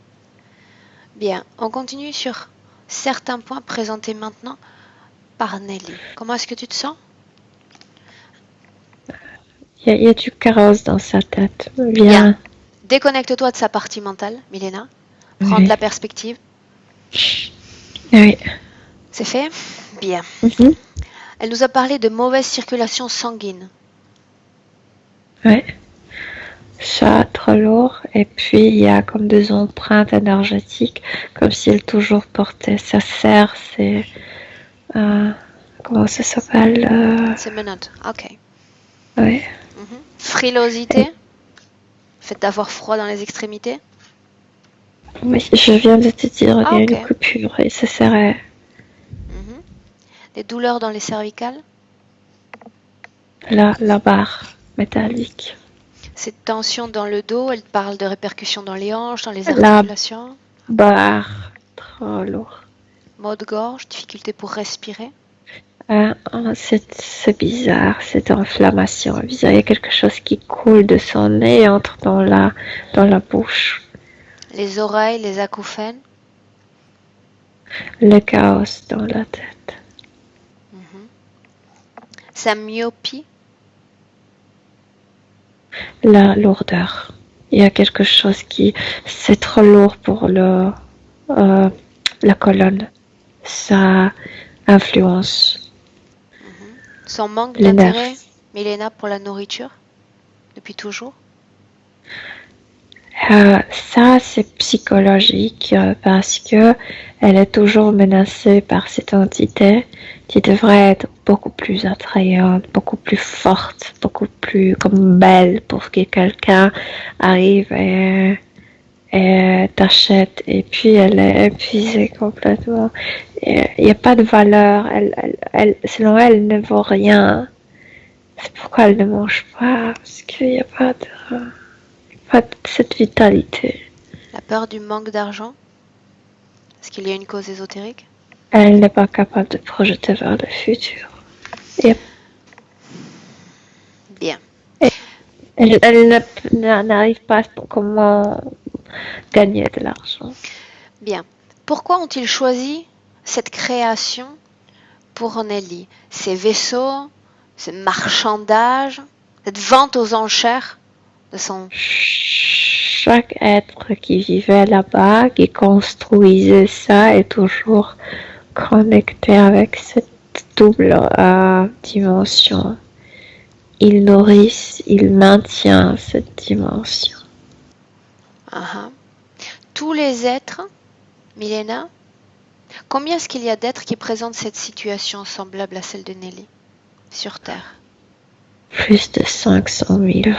Bien, on continue sur certains points présentés maintenant par Nelly. Comment est-ce que tu te sens? Il y a du chaos dans sa tête. Bien. Déconnecte-toi de sa partie mentale, Milena. Prends Oui. de la perspective. Oui. C'est fait? Bien. Mhm. Elle nous a parlé de mauvaise circulation sanguine. Oui. Ça, trop lourd. Et puis, il y a comme des empreintes énergétiques, comme si elle toujours portait sa serre. C'est... comment ça s'appelle C'est menottes. Ok. Oui. Frilosité. Fait d'avoir froid dans les extrémités. Oui, je viens de te dire, il y a Ok. une coupure et ça serait Des douleurs dans les cervicales. la barre métallique. Cette tension dans le dos, elle parle de répercussions dans les hanches, dans les La articulations. barre, trop lourd. Maux de gorge, difficulté pour respirer. C'est bizarre, cette inflammation. Bizarre, il y a quelque chose qui coule de son nez et entre dans la bouche. Les oreilles, les acouphènes. Le chaos dans la tête. Sa myopie. La lourdeur. Il y a quelque chose c'est trop lourd pour la colonne. Ça influence Son manque les d'intérêt, nerfs. Milena, pour la nourriture, depuis toujours. Ça, c'est psychologique parce que elle est toujours menacée par cette entité qui devrait être beaucoup plus attrayante, beaucoup plus forte, beaucoup plus comme belle pour que quelqu'un arrive et t'achète. Et puis elle est épuisée complètement. Il n'y a pas de valeur. Selon elle, elle ne vaut rien. C'est pourquoi elle ne mange pas, parce qu'il n'y a pas de cette vitalité. La peur du manque d'argent. Est-ce qu'il y a une cause ésotérique? Elle n'est pas capable de projeter vers le futur. Et Bien. elle n'arrive pas à comment gagner de l'argent. Bien. Pourquoi ont-ils choisi cette création pour Nelly? Ces vaisseaux, ce marchandage, cette vente aux enchères de son... Chaque être qui vivait là-bas, qui construisait ça, est toujours connecté avec cette double dimension. Il nourrit, il maintient cette dimension. Tous les êtres, Milena, combien est-ce qu'il y a d'êtres qui présentent cette situation semblable à celle de Nelly sur Terre? Plus de 500 000.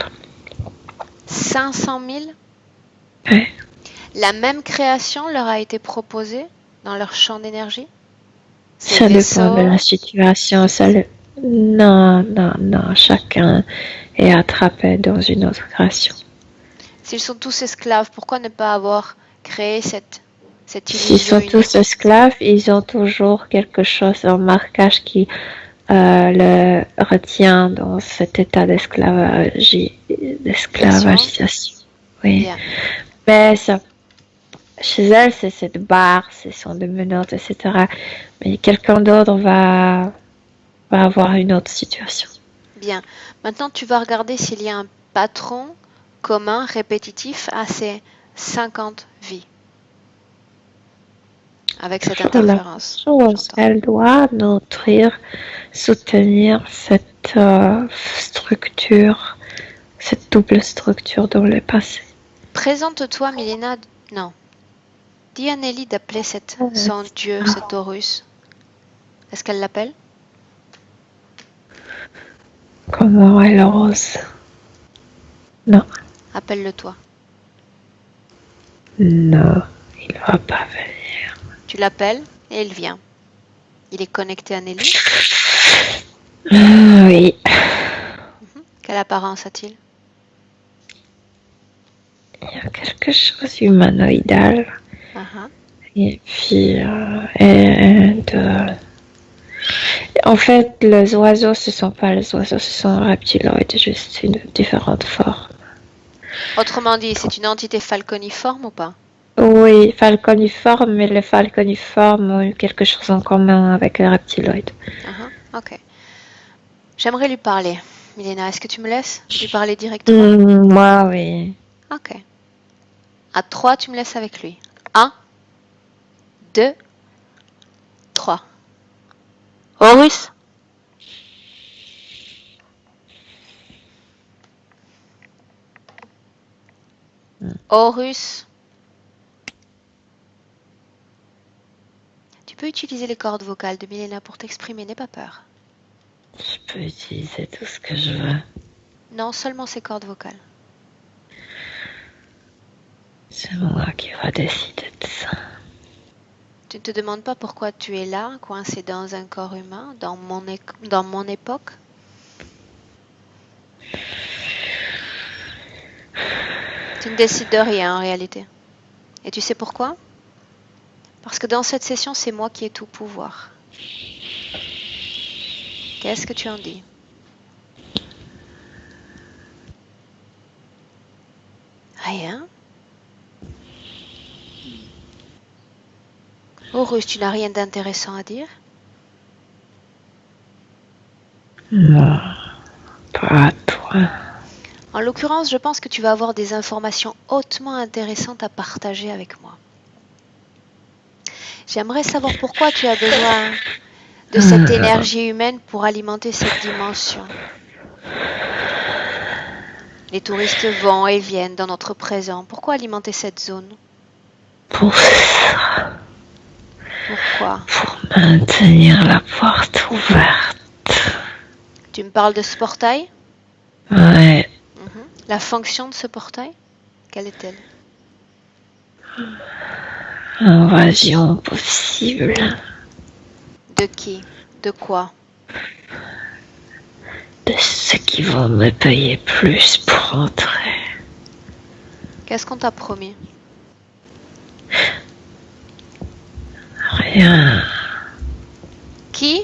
500 000? Ouais. La même création leur a été proposée dans leur champ d'énergie? Ça dépend de la situation. Non, chacun est attrapé dans une autre création. S'ils sont tous esclaves, pourquoi ne pas avoir créé cette illusion S'ils sont tous esclaves, ils ont toujours quelque chose, un marquage qui le retient dans cet état d'esclavagisation. Oui. Bien. Mais ça, chez elle, c'est cette barre, ce sont des menottes, etc. Mais quelqu'un d'autre va avoir une autre situation. Bien. Maintenant, tu vas regarder s'il y a un patron commun, répétitif à ces 50 vies. Avec cette interférence. Elle doit nutrir, soutenir cette structure, cette double structure dans le passé. Présente-toi, Milena. Non. Dis à Nelly d'appeler son dieu, cet Horus. Est-ce qu'elle l'appelle? Comment elle ose? Non. Appelle-le toi. Non, il ne va pas venir. Tu l'appelles et il vient. Il est connecté à Nelly? Oui. Quelle apparence a-t-il? Il y a quelque chose d'humanoïdal. Et puis, en fait, les oiseaux, ce ne sont pas les oiseaux, ce sont reptiloïdes, juste une différente forme. Autrement dit, c'est une entité falconiforme ou pas? Oui, falconiforme, mais les falconiformes ont quelque chose en commun avec les reptiloïdes. Ok. J'aimerais lui parler. Milena, est-ce que tu me laisses lui parler directement? Moi, oui. Ok. À 3, tu me laisses avec lui. 1, 2, 3. Horus? Horus? Tu peux utiliser les cordes vocales de Milena pour t'exprimer, n'aie pas peur. Je peux utiliser tout ce que je veux. Non, seulement ces cordes vocales. C'est moi qui va décider de ça. Tu ne te demandes pas pourquoi tu es là, coincé dans un corps humain, dans mon époque? Tu ne décides de rien en réalité. Et tu sais pourquoi? Parce que dans cette session, c'est moi qui ai tout pouvoir. Qu'est-ce que tu en dis? Rien. Horus, tu n'as rien d'intéressant à dire? Non, pas à toi. En l'occurrence, je pense que tu vas avoir des informations hautement intéressantes à partager avec moi. J'aimerais savoir pourquoi tu as besoin de cette énergie humaine pour alimenter cette dimension. Les touristes vont et viennent dans notre présent. Pourquoi alimenter cette zone? Pour ça, Pourquoi? pour maintenir la porte ouverte. Tu me parles de ce portail? Ouais, La fonction de ce portail, quelle est-elle? invasion possible. De qui? De quoi? De ceux qui vont me payer plus pour entrer. Qu'est-ce qu'on t'a promis? Rien. Qui,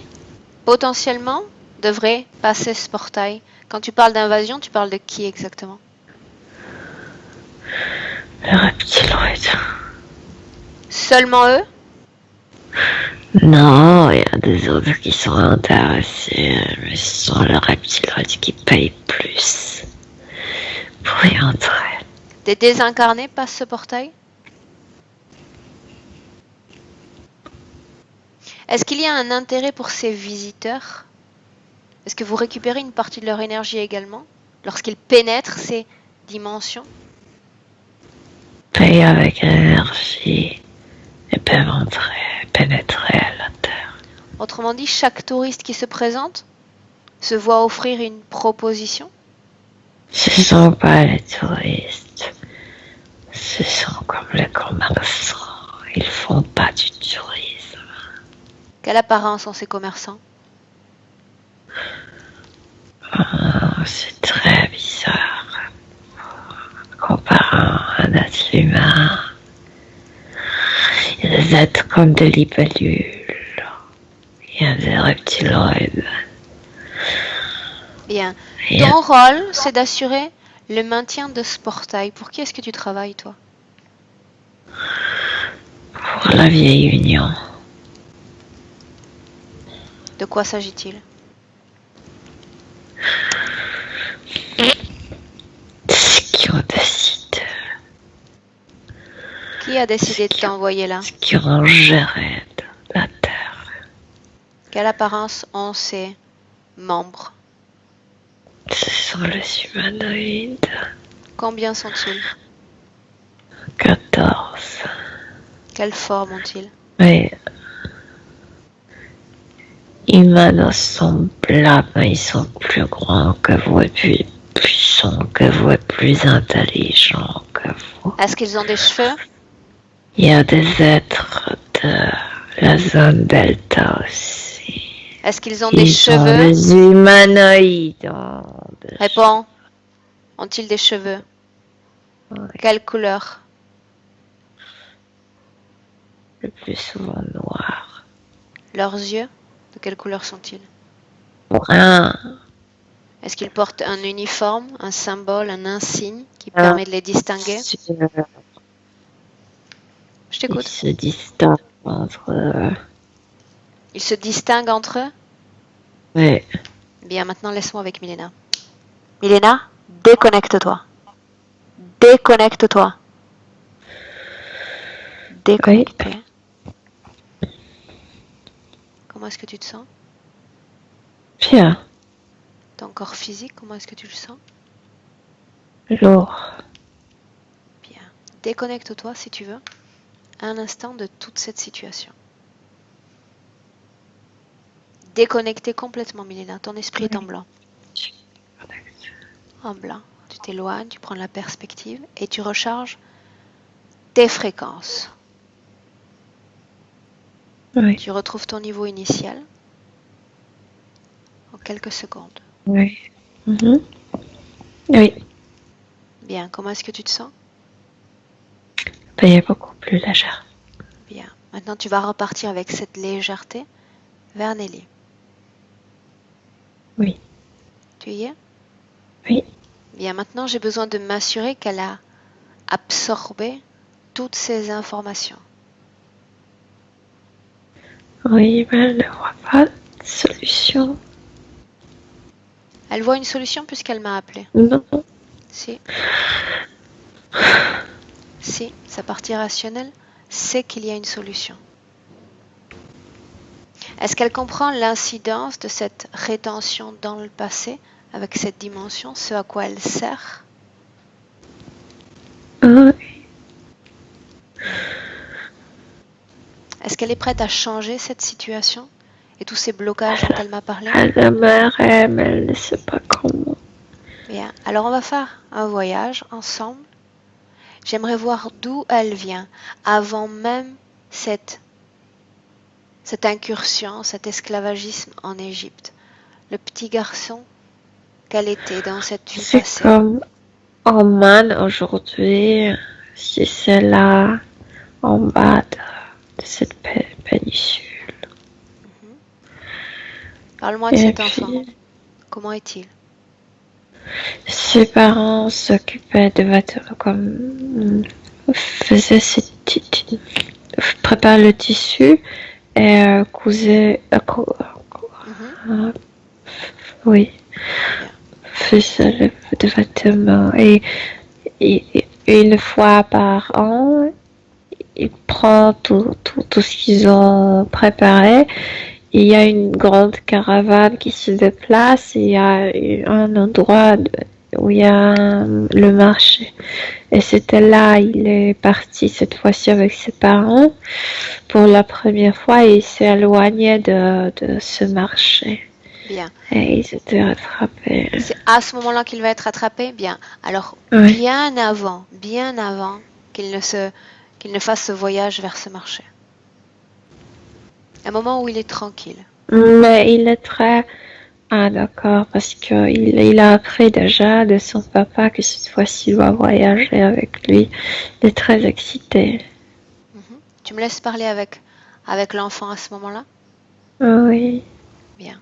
potentiellement, devrait passer ce portail? Quand tu parles d'invasion, tu parles de qui exactement? Le reptiloïde. Seulement eux? Non, il y a des autres qui sont intéressés, mais ce sont les reptiloïdes qui payent plus pour y entrer. Des désincarnés passent ce portail? Est-ce qu'il y a un intérêt pour ces visiteurs? Est-ce que vous récupérez une partie de leur énergie également lorsqu'ils pénètrent ces dimensions? Payent avec l'énergie et peuvent entrer, pénétrer à la Terre. Autrement dit, chaque touriste qui se présente se voit offrir une proposition? Ce ne sont pas les touristes, ce sont comme les commerçants. Ils font pas du tourisme. Quelle apparence ont ces commerçants? C'est très bizarre. Comparant un être humain, il y a des êtres comme des libellules. Il y a des reptiloïdes. Bien. Il y a Ton rôle, c'est d'assurer le maintien de ce portail. Pour qui est-ce que tu travailles, toi? pour la vieille union. De quoi s'agit-il? Ceux qui ont décidé, Qui a décidé de t'envoyer là? ceux qui ont géré la Terre. Quelle apparence ont ces membres? Ce sont les humanoïdes. Combien sont-ils? 14. Quelle forme ont-ils? Mais humanos semblables, mais ils sont plus grands que vous et plus puissants que vous et plus intelligents que vous. Est-ce qu'ils ont des cheveux? Il y a des êtres de la zone Delta aussi. Est-ce qu'ils ont des Ils sont cheveux? les humanoïdes. Réponds. Ont-ils des cheveux? Ouais. Quelle couleur? Le plus souvent noirs. Leurs yeux? De quelle couleur sont-ils? Brun. Est-ce qu'ils portent un uniforme, un symbole, un insigne qui permet de les distinguer? Je Ils t'écoute. se distinguent entre... Ils se distinguent entre eux? Ouais. Bien, maintenant laisse-moi avec Milena. Milena, déconnecte-toi. Déconnecte-toi. Déconnecte-toi. Comment est-ce que tu te sens? Bien. Ton corps physique, comment est-ce que tu le sens? Lourd. Bien. Déconnecte-toi si tu veux, un instant de toute cette situation. Déconnecté complètement, Milena. Ton esprit est en blanc. En blanc. Tu t'éloignes, tu prends la perspective et tu recharges tes fréquences. Oui. Tu retrouves ton niveau initial en quelques secondes. Oui. Mhm. Oui. Bien. Comment est-ce que tu te sens? Il est beaucoup plus légère. Bien. Maintenant, tu vas repartir avec cette légèreté vers Nelly. Oui. Tu y es? Oui. Bien, maintenant j'ai besoin de m'assurer qu'elle a absorbé toutes ces informations. Oui, mais elle ne voit pas de solution. Elle voit une solution puisqu'elle m'a appelé. Non. Si. Si, sa partie rationnelle sait qu'il y a une solution. Est-ce qu'elle comprend l'incidence de cette rétention dans le passé avec cette dimension, ce à quoi elle sert? Oui. Est-ce qu'elle est prête à changer cette situation et tous ces blocages dont elle m'a parlé? Elle aimerait, mais elle ne sait pas comment. Bien, alors on va faire un voyage ensemble. J'aimerais voir d'où elle vient avant même cette incursion, cet esclavagisme en Égypte. Le petit garçon qu'elle était dans cette vie C'est passée. comme Oman aujourd'hui, si c'est là, en bas de cette péninsule. Parle-moi de Et cet enfant. puis, Comment est-il? ses parents s'occupaient de vêtements comme faisaient prépare le tissu et cousaient, oui, Bien. faisait des vêtements et une fois par an, il prend tout ce qu'ils ont préparé. Il y a une grande caravane qui se déplace et il y a un endroit où il y a le marché. Et c'était là, il est parti cette fois-ci avec ses parents pour la première fois et il s'est éloigné de ce marché. Bien. Et ils étaient rattrapés. C'est à ce moment-là qu'il va être attrapé? Bien. Alors, Oui. bien avant qu'il ne fasse ce voyage vers ce marché. Un moment où il est tranquille. Mais il est très... Ah d'accord, parce qu'il a appris déjà de son papa que cette fois-ci il va voyager avec lui. Il est très excité. Tu me laisses parler avec l'enfant à ce moment-là? Oui. Bien.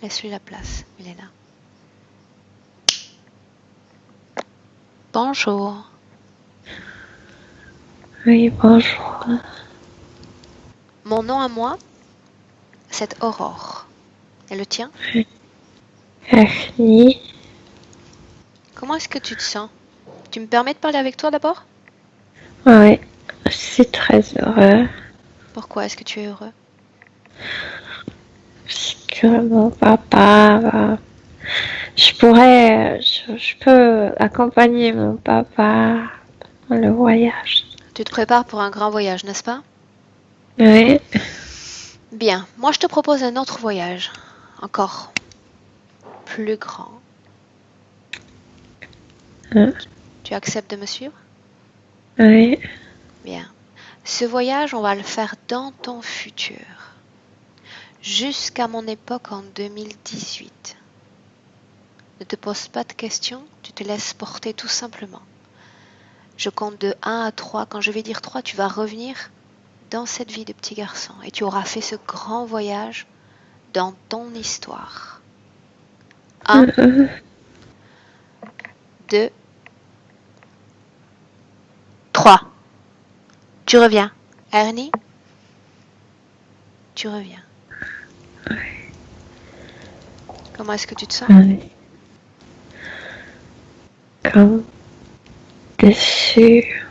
Laisse-lui la place, Milena. Bonjour. Oui, bonjour. Mon nom à moi, c'est Aurore. Et le tien? Ernie. Comment est-ce que tu te sens? Tu me permets de parler avec toi d'abord? Oui, je suis très heureux. Pourquoi est-ce que tu es heureux? Parce que mon papa, je peux accompagner mon papa dans le voyage. Tu te prépares pour un grand voyage, n'est-ce pas? Oui. Bien, moi je te propose un autre voyage, encore plus grand. Tu acceptes de me suivre? Oui. Bien. Ce voyage, on va le faire dans ton futur, jusqu'à mon époque en 2018. Ne te pose pas de questions, tu te laisses porter tout simplement. Je compte de 1 à 3. Quand je vais dire 3, tu vas revenir dans cette vie de petit garçon et tu auras fait ce grand voyage dans ton histoire. 1, 2, 3. Tu reviens. Ernie, tu reviens. Comment est-ce que tu te sens? Oui. Comme déçu.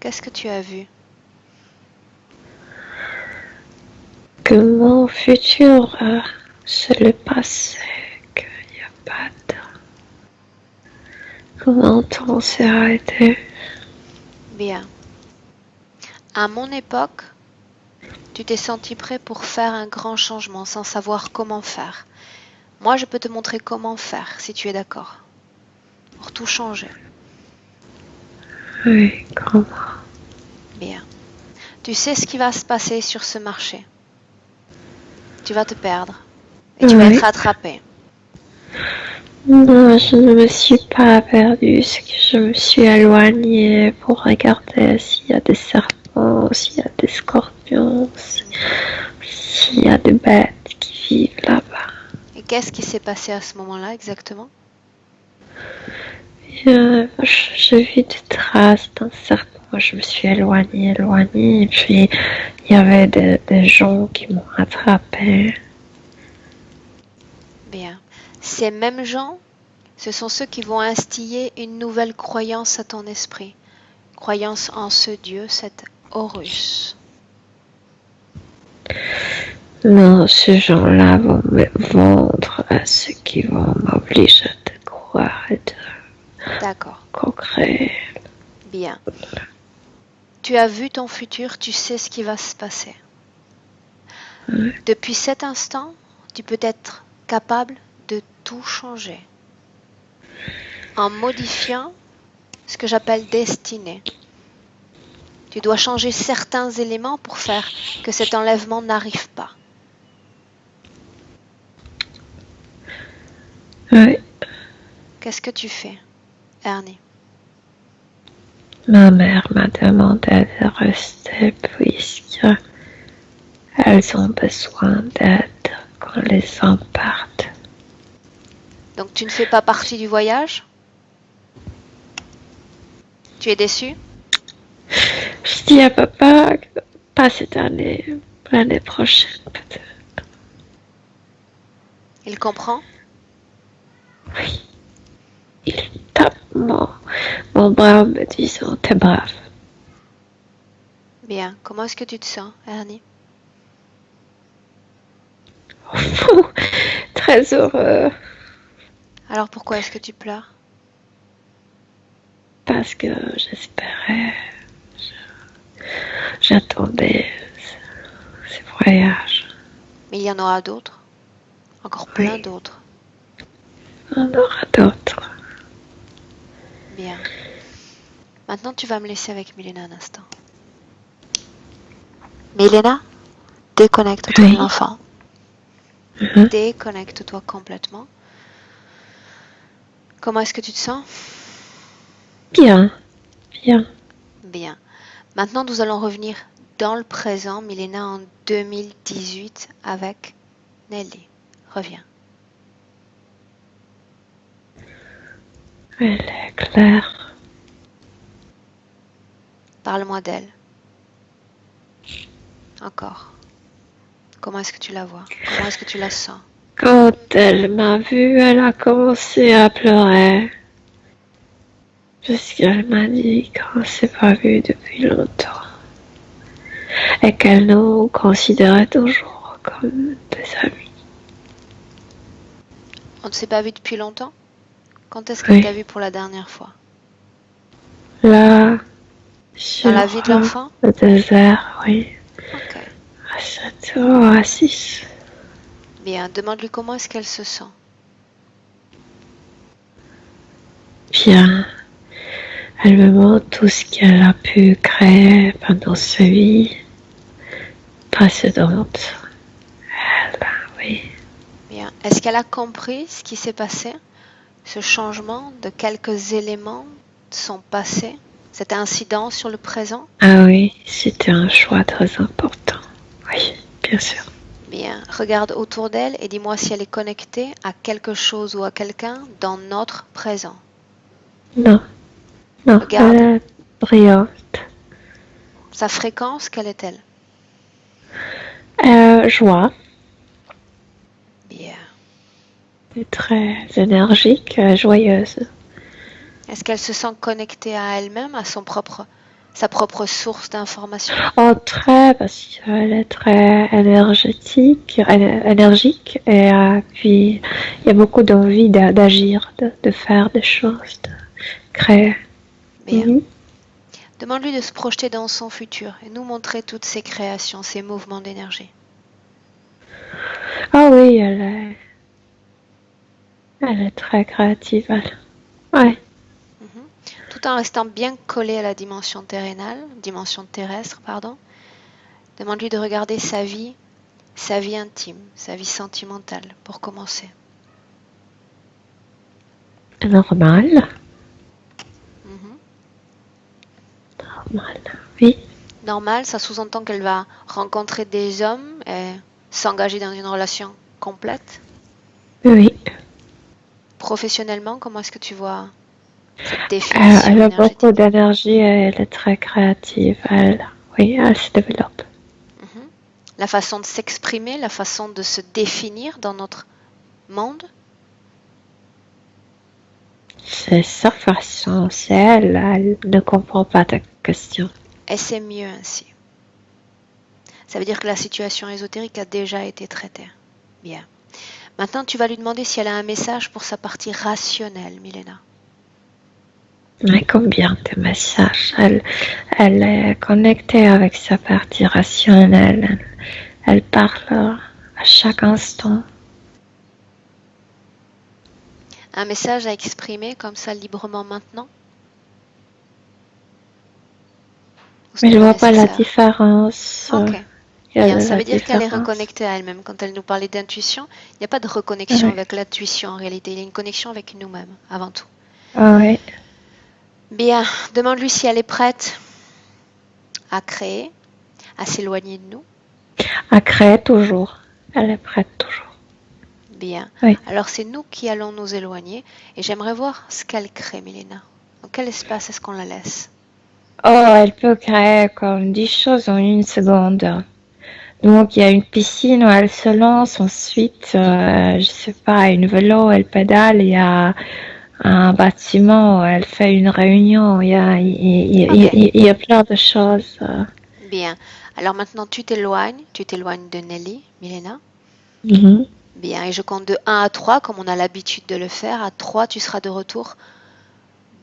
Qu'est-ce que tu as vu? Que mon futur, c'est le passé, qu'il n'y a pas de... Comment on s'est arrêté? Bien. À mon époque, tu t'es senti prêt pour faire un grand changement sans savoir comment faire. Moi, je peux te montrer comment faire, si tu es d'accord. Pour tout changer. Oui, comment? Bien. Tu sais ce qui va se passer sur ce marché. Tu vas te perdre. Et tu vas être attrapé. Non, je ne me suis pas perdue, c'est que je me suis éloignée pour regarder s'il y a des serpents, s'il y a des scorpions, s'il y a des bêtes qui vivent là-bas. Et Qu'est-ce qui s'est passé à ce moment-là exactement? J'ai vu des traces d'un cercle. Moi, je me suis éloignée, et puis il y avait des gens qui m'ont attrapée. Bien. Ces mêmes gens, ce sont ceux qui vont instiller une nouvelle croyance à ton esprit. Croyance en ce Dieu, cet Horus. Non, ces gens-là vont me vendre à ceux qui vont m'obliger de croire et de D'accord. concret. Bien. Tu as vu ton futur, tu sais ce qui va se passer. Ouais. Depuis cet instant, tu peux être capable de tout changer en modifiant ce que j'appelle destinée. Tu dois changer certains éléments pour faire que cet enlèvement n'arrive pas. Oui. Qu'est-ce que tu fais, Ernie? Ma mère m'a demandé de rester puisque elles ont besoin d'aide quand les hommes partent. Donc tu ne fais pas partie du voyage? Tu es déçu? Je dis à papa que pas cette année, l'année prochaine peut-être. Il comprend? Oui. Il tape mon bras en me disant t'es brave. Bien. Comment est-ce que tu te sens, Ernie? Très heureux Alors pourquoi est-ce que tu pleures? parce que j'espérais, j'attendais ces voyages. Mais il y en aura d'autres. Encore plein d'autres. On aura d'autres. Bien. Maintenant, tu vas me laisser avec Milena un instant. Milena, déconnecte-toi de Oui. l'enfant. Mhm. Déconnecte-toi complètement. Comment est-ce que tu te sens? Bien, bien. Bien. Maintenant, nous allons revenir dans le présent, Milena, en 2018 avec Nelly. Reviens. Elle est claire. Parle-moi d'elle. Encore. Comment est-ce que tu la vois? Comment est-ce que tu la sens? Quand elle m'a vue, elle a commencé à pleurer. Parce qu'elle m'a dit qu'on ne s'est pas vu depuis longtemps. Et qu'elle nous considérait toujours comme des amis. On ne s'est pas vu depuis longtemps? Quand est-ce qu'elle Oui. t'a vu pour la dernière fois? Là, Dans la vie de l'enfant? le désert, oui. Ok. À 7 ou à 6. Bien. Demande-lui comment est-ce qu'elle se sent. Bien. Elle me montre tout ce qu'elle a pu créer pendant sa vie précédente. Oui. Bien. Est-ce qu'elle a compris ce qui s'est passé? Ce changement de quelques éléments de son passé? Cet incident sur le présent? Ah oui, c'était un choix très important. Oui, bien sûr. Bien. Regarde autour d'elle et dis-moi si elle est connectée à quelque chose ou à quelqu'un dans notre présent. Non, non, Regarde. elle est brillante. Sa fréquence, quelle est-elle? Joie. Bien. Elle est très énergique, joyeuse. Est-ce qu'elle se sent connectée à elle-même, à sa propre source d'information? Oh, très, parce qu'elle est très énergique et puis il y a beaucoup d'envie d'agir, de faire des choses, de créer. Bien. Mhm. Demande-lui de se projeter dans son futur et nous montrer toutes ses créations, ses mouvements d'énergie. Ah oui, elle est très créative. Ouais. Tout en restant bien collé à la dimension terrestre, pardon. Demande-lui de regarder sa vie intime, sa vie sentimentale, pour commencer. Normal. Mhm. Normal. Oui. Normal, ça sous-entend qu'elle va rencontrer des hommes et s'engager dans une relation complète. Oui. Professionnellement, comment est-ce que tu vois cette définition Elle a beaucoup énergétique? d'énergie et elle est très créative. Oui, elle se développe. Mhm. La façon de s'exprimer, la façon de se définir dans notre monde? C'est sa façon, c'est elle ne comprend pas ta question. Et c'est mieux ainsi. Ça veut dire que la situation ésotérique a déjà été traitée. Bien. Maintenant, tu vas lui demander si elle a un message pour sa partie rationnelle, Milena. Mais combien de messages elle est connectée avec sa partie rationnelle. Elle parle à chaque instant. Un message à exprimer comme ça librement maintenant? Ou ce Mais n'est je pas vois pas la nécessaire? différence. Ok. Il y a Bien, de ça la veut dire qu'elle est différence. reconnectée à elle-même. Quand elle nous parlait d'intuition, il n'y a pas de reconnexion Oui. avec l'intuition en réalité. Il y a une connexion avec nous-mêmes, avant tout. Oui. Bien, demande-lui si elle est prête à créer, à s'éloigner de nous. À créer toujours. Elle est prête toujours. Bien. Oui. Alors c'est nous qui allons nous éloigner et j'aimerais voir ce qu'elle crée, Milena. Dans quel espace est-ce qu'on la laisse? Oh, elle peut créer comme 10 choses en une seconde. Donc, il y a une piscine où elle se lance. Ensuite, je sais pas, une vélo, elle pédale. Il y a un bâtiment où elle fait une réunion. Ok. Il y a plein de choses. Bien. Alors maintenant tu t'éloignes de Nelly, Milena. Mhm. Bien, et je compte de 1 à 3 comme on a l'habitude de le faire. À 3, tu seras de retour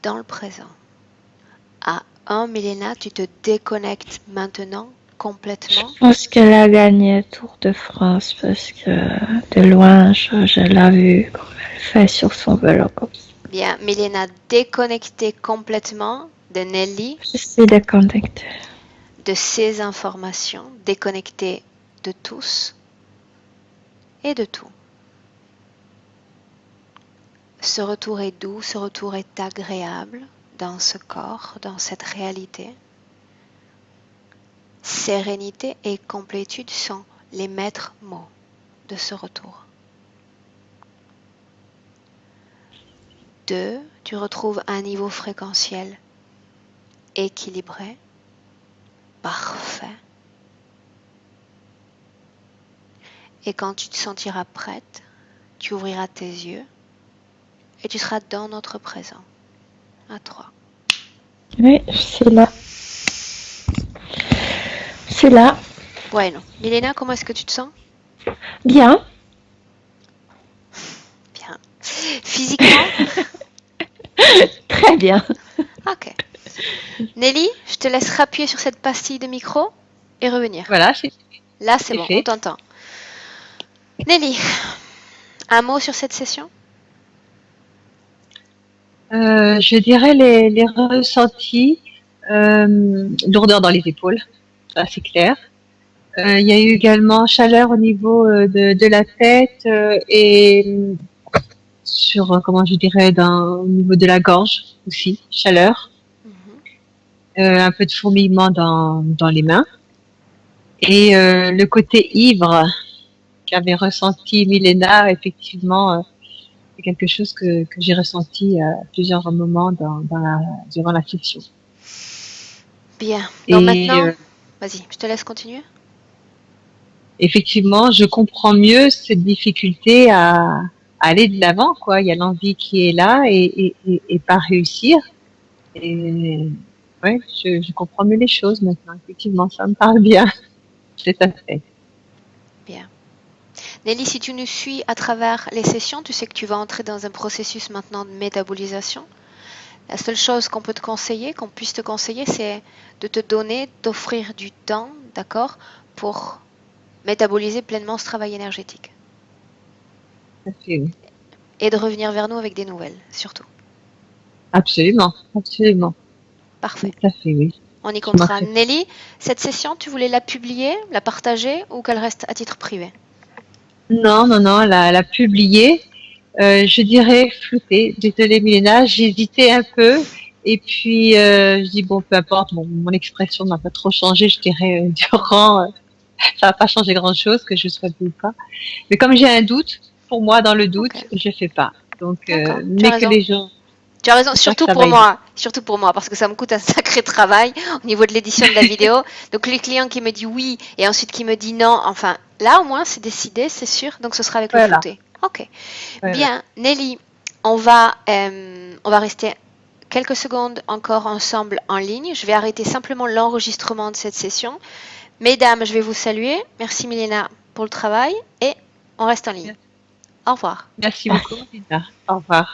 dans le présent. À 1, Milena, tu te déconnectes maintenant complètement. Je pense qu'elle a gagné Tour de France parce que de loin, je l'ai vue comme elle fait sur son vélo comme ça. Bien, Milena, déconnectée complètement de Nelly, Je suis déconnectée. de ses informations, déconnectée de tous et de tout. Ce retour est doux, ce retour est agréable dans ce corps, dans cette réalité. Sérénité et complétude sont les maîtres mots de ce retour. 2, tu retrouves un niveau fréquentiel équilibré, parfait. Et quand tu te sentiras prête, tu ouvriras tes yeux et tu seras dans notre présent. À 3. Oui, je suis là. Je suis là. Bueno. Milena, comment est-ce que tu te sens? Bien. Bien. Physiquement? Très bien. Ok. Nelly, je te laisse appuyer sur cette pastille de micro et revenir. Voilà, Là, c'est c'est bon, on fait. t'entend. Nelly, un mot sur cette session? Je dirais les ressentis, lourdeur dans les épaules, ça c'est clair. Il y a eu également chaleur au niveau de la tête et sur, comment je dirais, au niveau de la gorge aussi, chaleur. Mhm. Un peu de fourmillement dans les mains. Et le côté ivre qu'avait ressenti Milena, effectivement, c'est quelque chose que j'ai ressenti à plusieurs moments durant la session. Bien. Donc Et maintenant, vas-y, je te laisse continuer. effectivement, je comprends mieux cette difficulté à aller de l'avant, quoi. Il y a l'envie qui est là et pas réussir. Et ouais, je comprends mieux les choses maintenant. Effectivement, ça me parle bien. Tout à fait. Bien. Nelly, si tu nous suis à travers les sessions, tu sais que tu vas entrer dans un processus maintenant de métabolisation. La seule chose qu'on peut te conseiller, qu'on puisse te conseiller, c'est de te donner, d'offrir du temps, d'accord, pour métaboliser pleinement ce travail énergétique. Tout à fait, oui. Et de revenir vers nous avec des nouvelles, surtout. Absolument, absolument. Tout Parfait. à fait, oui. On y Je comptera. manquerai pas. Nelly, cette session, tu voulais la publier, la partager ou qu'elle reste à titre privé? Non, non, non, la publier, je dirais flouter. Désolée, Milena, j'hésitais un peu. Et puis, je dis, bon, peu importe, mon expression n'a pas trop changé, je dirais, durant, ça va pas changer grand-chose, que je sois ou pas. Mais comme j'ai un doute, pour moi dans le doute, Ok. je fais pas. Donc, D'accord, tu as mais que raison. les gens, Tu as raison, j'espère que ça va aider. surtout pour moi, parce que ça me coûte un sacré travail au niveau de l'édition de la vidéo. Donc les clients qui me disent oui et ensuite qui me disent non, enfin là au moins c'est décidé, c'est sûr. Donc ce sera avec le Voilà, flouté. Ok. voilà. Bien, Nelly, on va rester quelques secondes encore ensemble en ligne. Je vais arrêter simplement l'enregistrement de cette session. Mesdames, je vais vous saluer. Merci Milena pour le travail et on reste en ligne. Au revoir. Merci beaucoup, Merci. Rita. Au revoir.